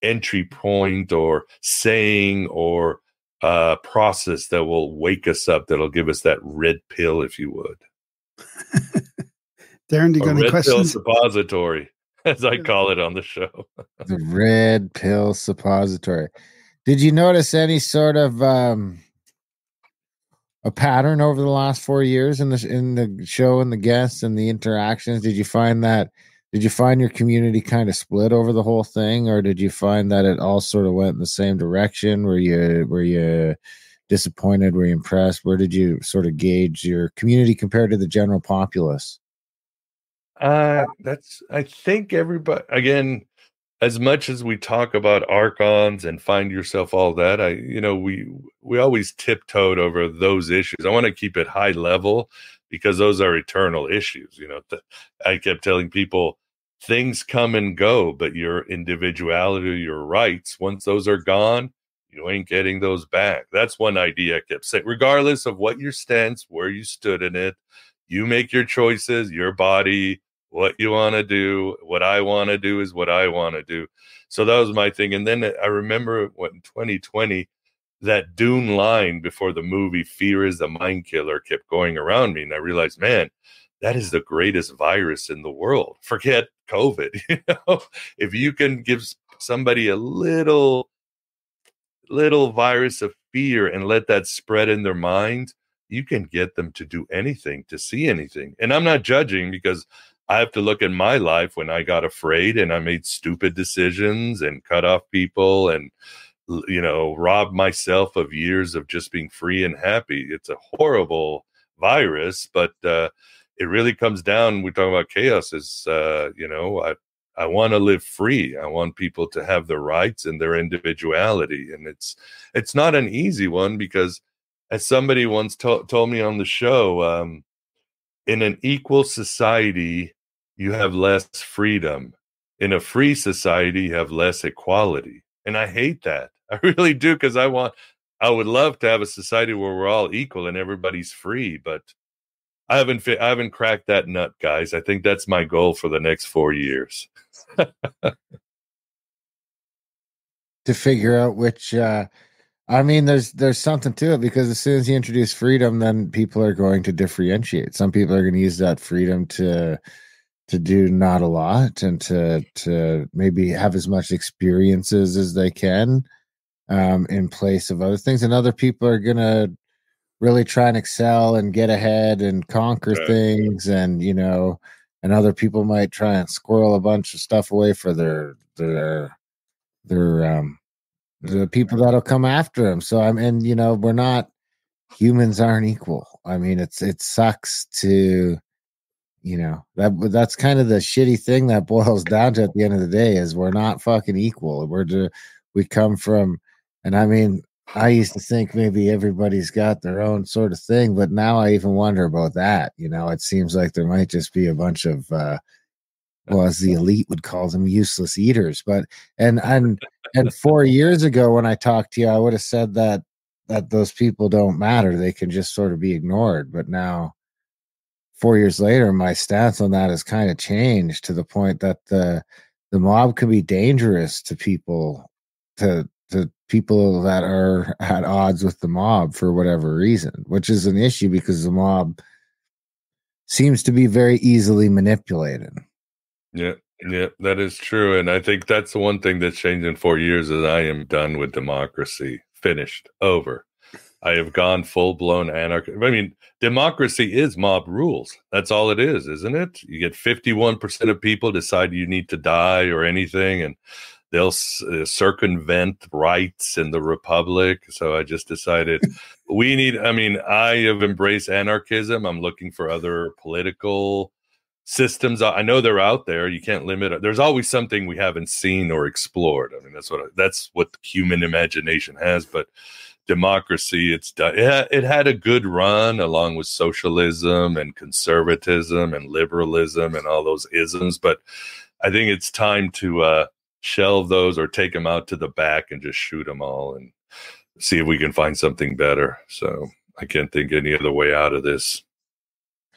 entry point or saying or process that will wake us up, that'll give us that red pill, if you would. Darren, do you got any questions? Red pill suppository, as I call it on the show. The red pill suppository. Did you notice any sort of a pattern over the last 4 years in the show and the guests and the interactions? Did you find your community kind of split over the whole thing, or did you find that it all sort of went in the same direction? Were you disappointed? Were you impressed? Where did you sort of gauge your community compared to the general populace? I think everybody, again, as much as we talk about archons and find yourself, all that, we always tiptoed over those issues. I want to keep it high level because those are eternal issues. I kept telling people things come and go, but your individuality, your rights, once those are gone, you ain't getting those back. That's one idea I kept saying, regardless of what your stance, where you stood in it, you make your choices, your body, what you want to do. What I want to do is what I want to do. So that was my thing. And then I remember in 2020, that Dune line before the movie "Fear is the Mind Killer" kept going around me. And I realized, man, that is the greatest virus in the world. Forget COVID. If you can give somebody a little virus of fear and let that spread in their mind, you can get them to do anything, to see anything. And I'm not judging, because I have to look at my life when I got afraid and I made stupid decisions and cut off people and, robbed myself of years of just being free and happy. It's a horrible virus, but it really comes down, we talk about chaos, is, I want to live free. I want people to have their rights and their individuality. And it's not an easy one, because as somebody once told me on the show, in an equal society, you have less freedom. In a free society, you have less equality. And I hate that. I really do, because I would love to have a society where we're all equal and everybody's free, but I haven't cracked that nut, guys. I think that's my goal for the next 4 years. To figure out which there's something to it, because as soon as you introduce freedom, then people are going to differentiate. Some people are going to use that freedom to do not a lot, and to maybe have as much experiences as they can, in place of other things. And other people are going to really try and excel and get ahead and conquer things. And, and other people might try and squirrel a bunch of stuff away for the people that'll come after them. So we're not, humans aren't equal. I mean, it sucks to, that's kind of the shitty thing that boils down to at the end of the day, is we're not fucking equal. We come from, and I mean, I used to think maybe everybody's got their own sort of thing, but now I even wonder about that. It seems like there might just be a bunch of, as the elite would call them, useless eaters. But and 4 years ago, when I talked to you, I would have said that those people don't matter. They can just sort of be ignored. But now, 4 years later, my stance on that has kind of changed to the point that the mob can be dangerous to people, to people that are at odds with the mob for whatever reason, which is an issue, because the mob seems to be very easily manipulated. Yeah, that is true. And I think that's the one thing that's changed in 4 years, is I am done with democracy. Finished. Over. I have gone full-blown anarchy. I mean, democracy is mob rules. That's all it is, isn't it? You get 51% of people decide you need to die or anything, and they'll circumvent rights in the republic. So I just decided I have embraced anarchism. I'm looking for other political systems. I know they're out there. You can't limit it. There's always something we haven't seen or explored. I mean, that's what human imagination has. But democracy, it's done. It had a good run, along with socialism and conservatism and liberalism and all those isms. But I think it's time to shelve those, or take them out to the back and just shoot them all and see if we can find something better. So I can't think any other way out of this.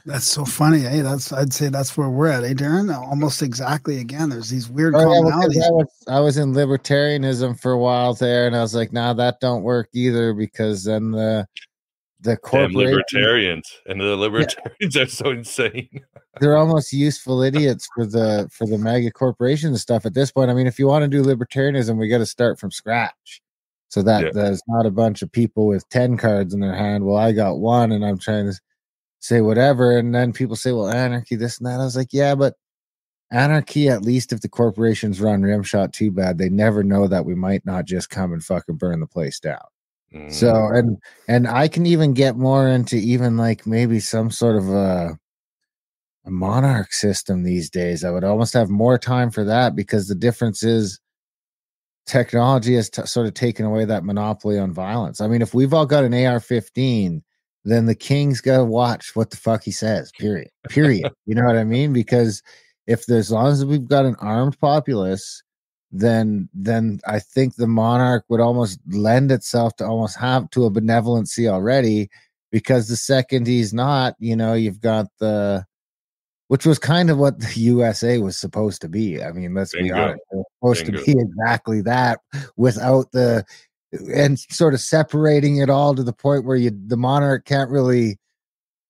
That's so funny. Hey, I'd say that's where we're at, Darren? Almost exactly. Again, there's these weird commonalities. I was in libertarianism for a while there, and I was like, nah, that don't work either, because then the corporation, libertarians and the libertarians are so insane. They're almost useful idiots for the mega corporations and stuff at this point. I mean, if you want to do libertarianism, we got to start from scratch. so that there's not a bunch of people with 10 cards in their hand. Well, I got one and I'm trying to say whatever. And then people say, well, anarchy, this and that. I was like, yeah, but anarchy, at least if the corporations run rimshot too bad, they never know that we might not just come and fucking burn the place down. So, and I can even get more into even like maybe some sort of a monarch system these days. I would almost have more time for that, because the difference is technology has sort of taken away that monopoly on violence. I mean, if we've all got an AR-15, then the king's got to watch what the fuck he says, period. You know what I mean? Because if there's, as long as we've got an armed populace, then I think the monarch would almost lend itself to almost have to a benevolency already, because the second he's not, you know, you've got the, which was kind of what the USA was supposed to be. I mean, let's be honest, it was supposed to be exactly that, without the, and sort of separating it all to the point where the monarch can't really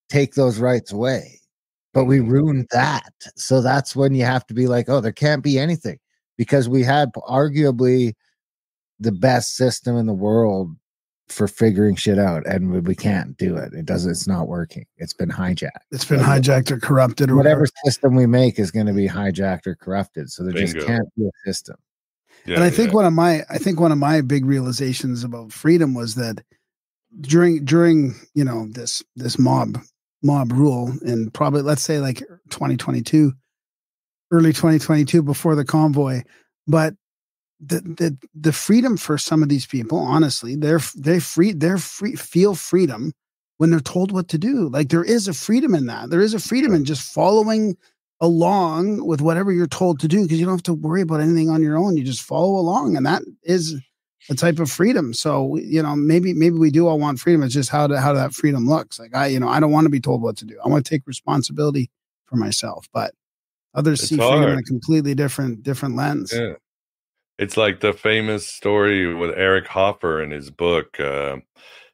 take those rights away. But we ruined that. So that's when you have to be like, oh, there can't be anything, because we had arguably the best system in the world for figuring shit out, and we can't do it. It's not working. It's been hijacked. It's been hijacked or corrupted, or whatever system we make is going to be hijacked or corrupted. So there just can't be a system. Yeah, and I think one of my big realizations about freedom was that during you know this mob rule, and probably let's say like 2022, early 2022, before the convoy, but the freedom for some of these people, honestly, they feel freedom when they're told what to do. Like, there is a freedom in that. There is a freedom in just following along with whatever you're told to do, because you don't have to worry about anything on your own. You just follow along, and that is a type of freedom. So, you know, maybe we do all want freedom. It's just how that freedom looks. Like, I don't want to be told what to do. I want to take responsibility for myself, but others see freedom in a completely different lens. Yeah. It's like the famous story with Eric Hoffer in his book.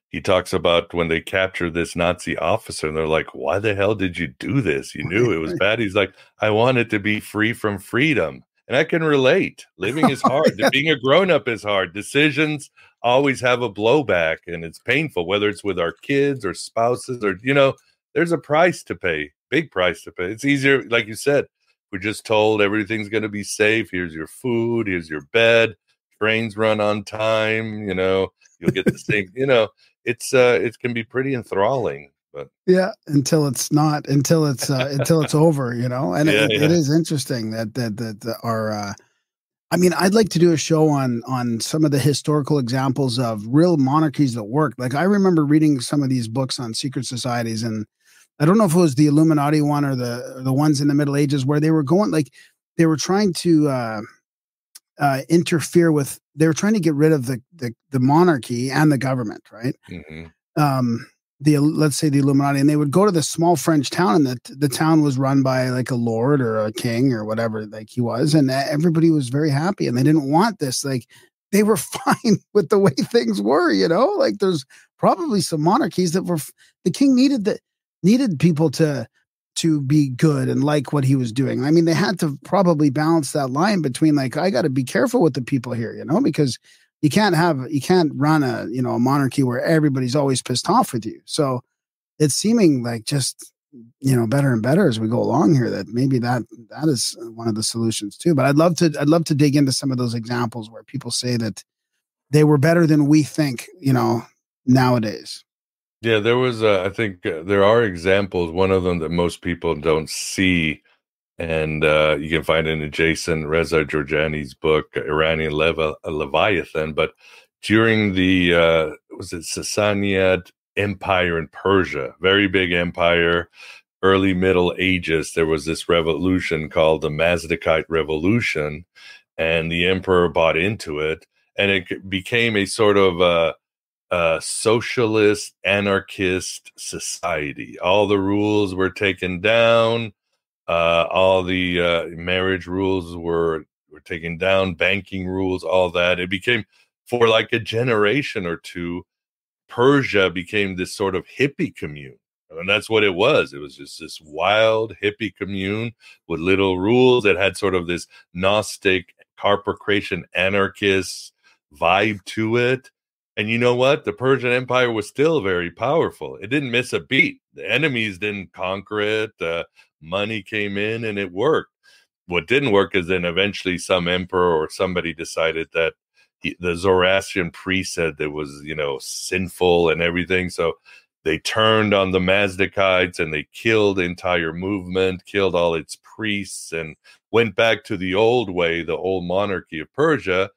He talks about when they captured this Nazi officer, and they're like, why the hell did you do this? You knew it was bad. He's like, I wanted to be free from freedom. And I can relate. Living is hard. Being a grown-up is hard. Decisions always have a blowback, and it's painful, whether it's with our kids or spouses, or, you know, there's a price to pay, big price to pay. It's easier, like you said, we're just told everything's going to be safe. Here's your food. Here's your bed. Trains run on time. You know, you'll get the same, you know, it can be pretty enthralling. But yeah, until it's not, until it's over, you know. And it is interesting that our I mean, I'd like to do a show on some of the historical examples of real monarchies that worked. Like, I remember reading some of these books on secret societies, and I don't know if it was the Illuminati one or the ones in the Middle Ages, where they were going, like, they were trying to interfere with, they were trying to get rid of the monarchy and the government, right? Mm-hmm. Let's say the Illuminati, and they would go to this small French town, and the town was run by like a lord or a king or whatever, like he was, and everybody was very happy, and they didn't want this. Like, they were fine with the way things were, you know. Like, there's probably some monarchies that were, the king needed people to be good and like what he was doing. I mean, they had to probably balance that line between, like, I got to be careful with the people here, you know, because you can't run a monarchy where everybody's always pissed off with you. So it's seeming like just, you know, better and better as we go along here, that maybe that is one of the solutions too. But I'd love to dig into some of those examples where people say that they were better than we think, you know, nowadays. Yeah, there was, I think there are examples. One of them that most people don't see, and you can find it in Jason Reza Georgiani's book, Iranian Leviathan. But during the, was it Sassanid Empire in Persia, very big empire, early Middle Ages, there was this revolution called the Mazdakite Revolution, and the emperor bought into it, and it became a sort of socialist, anarchist society. All the rules were taken down. All the marriage rules were taken down, banking rules, all that. It became, for like a generation or two, Persia became this sort of hippie commune. And that's what it was. It was just this wild hippie commune with little rules that had sort of this Gnostic, corporation, anarchist vibe to it. And you know what? The Persian Empire was still very powerful. It didn't miss a beat. The enemies didn't conquer it. Money came in and it worked. What didn't work is then eventually some emperor or somebody decided that the Zoroastrian priest said it was, sinful and everything. So they turned on the Mazdakites and they killed the entire movement, killed all its priests, and went back to the old way, the old monarchy of Persia.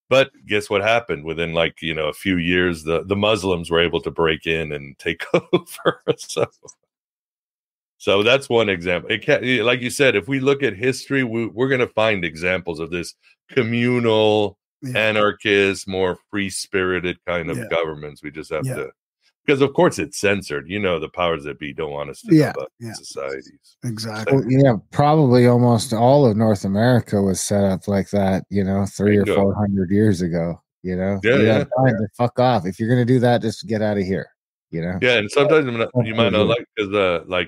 But guess what happened? Within a few years, the Muslims were able to break in and take over. So that's one example. It can't, like you said, if we look at history, we're going to find examples of this communal, anarchist, more free-spirited kind of governments. We just have to, because of course it's censored. The powers that be don't want us to know about societies. Exactly. Well, probably almost all of North America was set up like that, 300 or 400 years ago. To fuck off. If you're going to do that, just get out of here. Yeah, and sometimes you might not like, because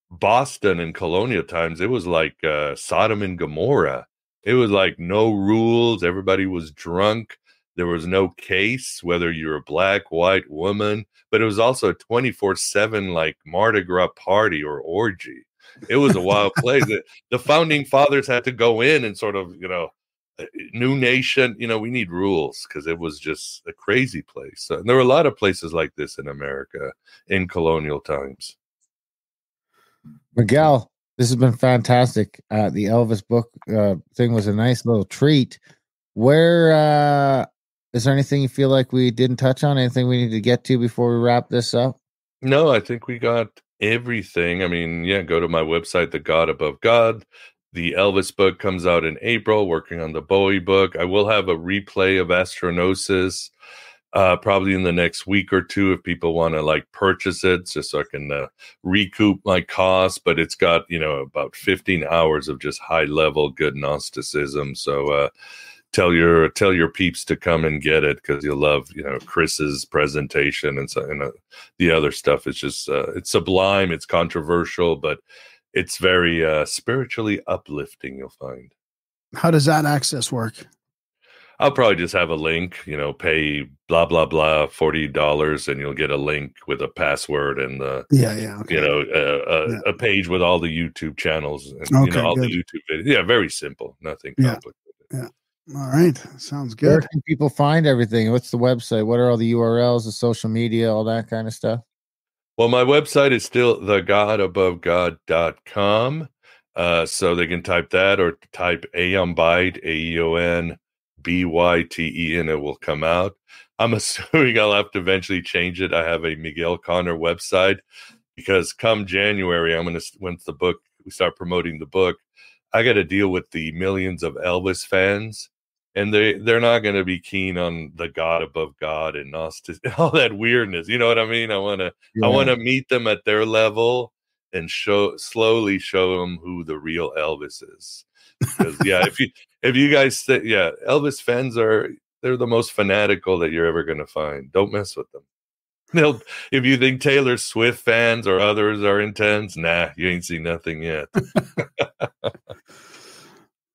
Boston in colonial times, it was like Sodom and Gomorrah. It was like no rules. Everybody was drunk. There was no case whether you're a black, white woman, but it was also a 24/7 like Mardi Gras party or orgy. It was a wild place. The founding fathers had to go in and sort of, new nation, we need rules, because it was just a crazy place. And there were a lot of places like this in America in colonial times. Miguel, this has been fantastic. The Elvis book thing was a nice little treat. Where is there anything you feel like we didn't touch on? Anything we need to get to before we wrap this up? No, I think we got everything. I mean, go to my website, The God Above God. The Elvis book comes out in April, working on the Bowie book. I will have a replay of Gnosis probably in the next week or two if people want to purchase it, just so I can recoup my costs. But it's got, about 15 hours of just high level good Gnosticism. So tell your peeps to come and get it, because you'll love, Chris's presentation and the other stuff. It's just it's sublime, it's controversial, but it's very spiritually uplifting, you'll find. How does that access work? I'll probably just have a link, pay blah, blah, blah, $40, and you'll get a link with a password and a page with all the YouTube channels and, all the YouTube videos. Yeah, very simple. Nothing complicated. Yeah. All right. Sounds good. Where can people find everything? What's the website? What are all the URLs, the social media, all that kind of stuff? Well, my website is still thegodabovegod.com. So they can type that or type Aeonbyte, AEONBYTE, and it will come out. I'm assuming I'll have to eventually change it. I have a Miguel Connor website, because come January, once we start promoting the book, I got to deal with the millions of Elvis fans. And they're not going to be keen on the God above God and Gnosis, all that weirdness. You know what I mean? I want to meet them at their level and slowly show them who the real Elvis is. Because if you guys say, Elvis fans they're the most fanatical that you're ever going to find. Don't mess with them. If you think Taylor Swift fans or others are intense, nah, you ain't seen nothing yet.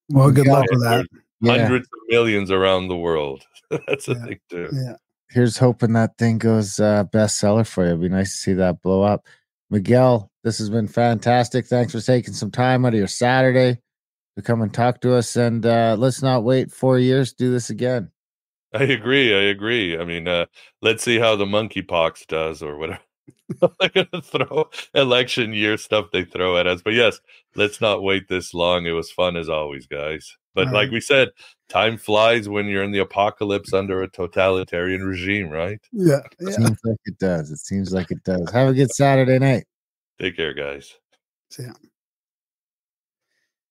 Well, good luck with that. Hundreds of millions around the world. That's the thing too. Yeah. Here's hoping that thing goes bestseller for you. It'd be nice to see that blow up. Miguel, this has been fantastic. Thanks for taking some time out of your Saturday to come and talk to us. And let's not wait 4 years to do this again. I agree. I mean, let's see how the monkeypox does or whatever. They're going to throw election year stuff they throw at us. But yes, let's not wait this long. It was fun as always, guys. But like we said, time flies when you're in the apocalypse under a totalitarian regime, right? Yeah. It seems like it does. It seems like it does. Have a good Saturday night. Take care, guys. See ya.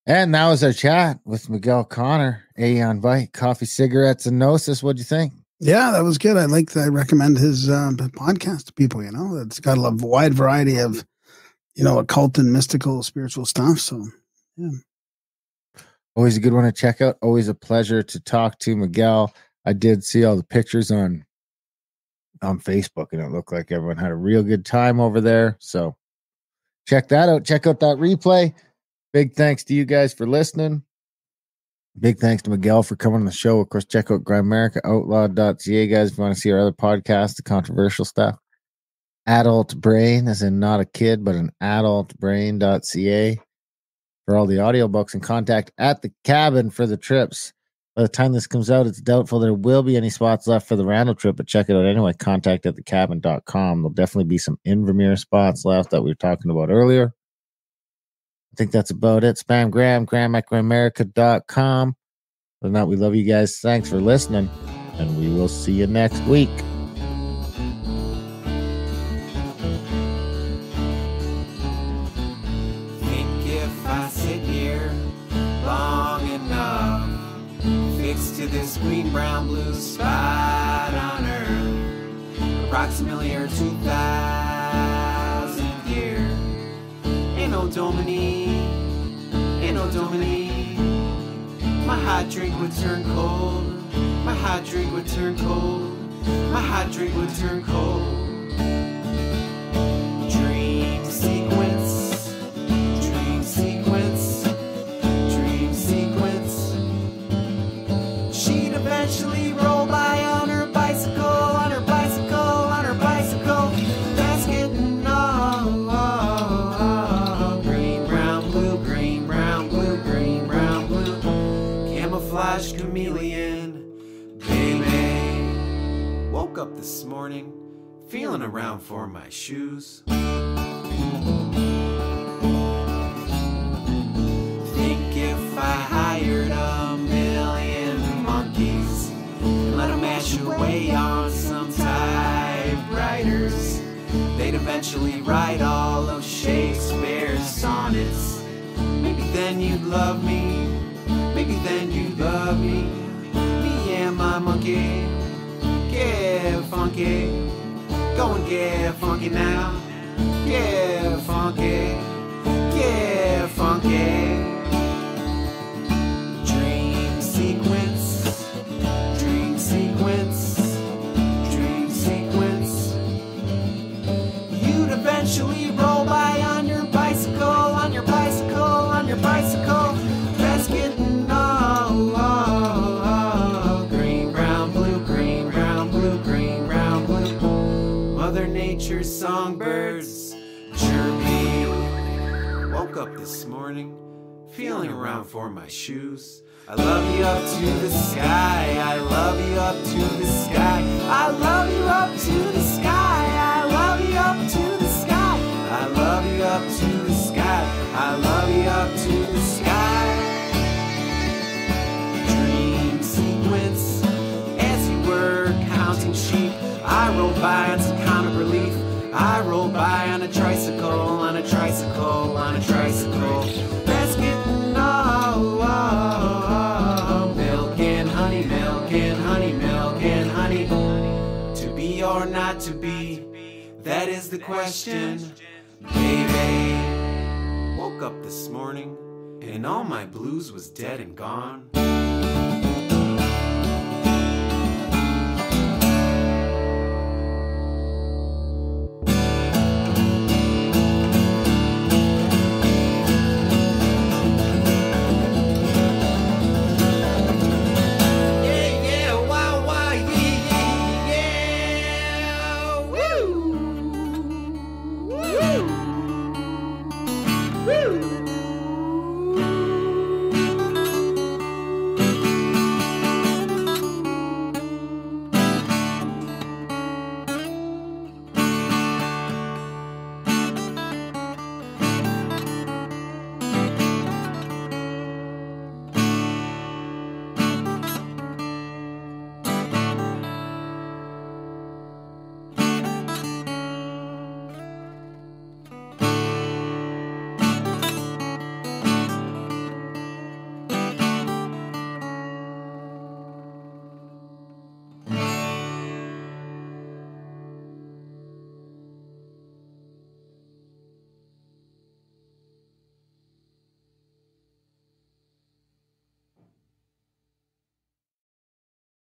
And that was our chat with Miguel Connor, Aeonbyte, Coffee, Cigarettes, and Gnosis. What'd you think? Yeah, that was good. I recommend his podcast to people, It's got a wide variety of, occult and mystical spiritual stuff. So, yeah. Always a good one to check out. Always a pleasure to talk to Miguel. I did see all the pictures on Facebook, and it looked like everyone had a real good time over there. So check that out. Check out that replay. Big thanks to you guys for listening. Big thanks to Miguel for coming on the show. Of course, check out GrimericaOutlaw.ca, guys, if you want to see our other podcasts, the controversial stuff. Adult Brain, as in not a kid, but an adultbrain.ca for all the audiobooks, and contact at the cabin for the trips. By the time this comes out, it's doubtful there will be any spots left for the Randall trip, but check it out anyway. Contact at thecabin.com. There'll definitely be some Invermere spots left that we were talking about earlier. I think that's about it. Spam Graham at Grimerica.com. Other than that, we love you guys. Thanks for listening, and we will see you next week. Think if I sit here long enough, fixed to this green, brown, blue spot on Earth, approximately or 2,000 years. Anno Domini, my hot drink would turn cold, my hot drink would turn cold, my hot drink would turn cold. Dream sequence, dream sequence, dream sequence. She'd eventually roll by on her bicycle, on her bicycle, on her bicycle. That's getting all green, brown, blue, green, brown, blue, green, brown, blue. Camouflage chameleon, baby. Woke up this morning, feeling around for my shoes. Think if I hired a million monkeys and let them mash away on some typewriters, they'd eventually write all of Shakespeare's sonnets. Maybe then you'd love me, maybe then you'd love me. Me and my monkey, get funky. Go and get funky now. Get funky, get funky. Dream sequence, dream sequence, dream sequence. You'd eventually roll by on your bicycle, on your bicycle, on your bicycle. That's getting all green, brown, blue, green, brown, blue, green, brown, blue. Mother Nature's songbirds chirping. Woke up this morning, feeling around for my shoes. I love you up to the sky. I love you up to the sky. I love you up to the sky. I love you up to the sky. I love you up to the sky. I love you up to the sky. Dream sequence. As you were counting sheep, I rolled by on some comic relief. I rolled by on a tricycle, on a tricycle, on a tricycle. That's getting all milk and honey, milk and honey, milk and honey. To be or not to be, that is the question, baby. Woke up this morning and all my blues was dead and gone. Woo!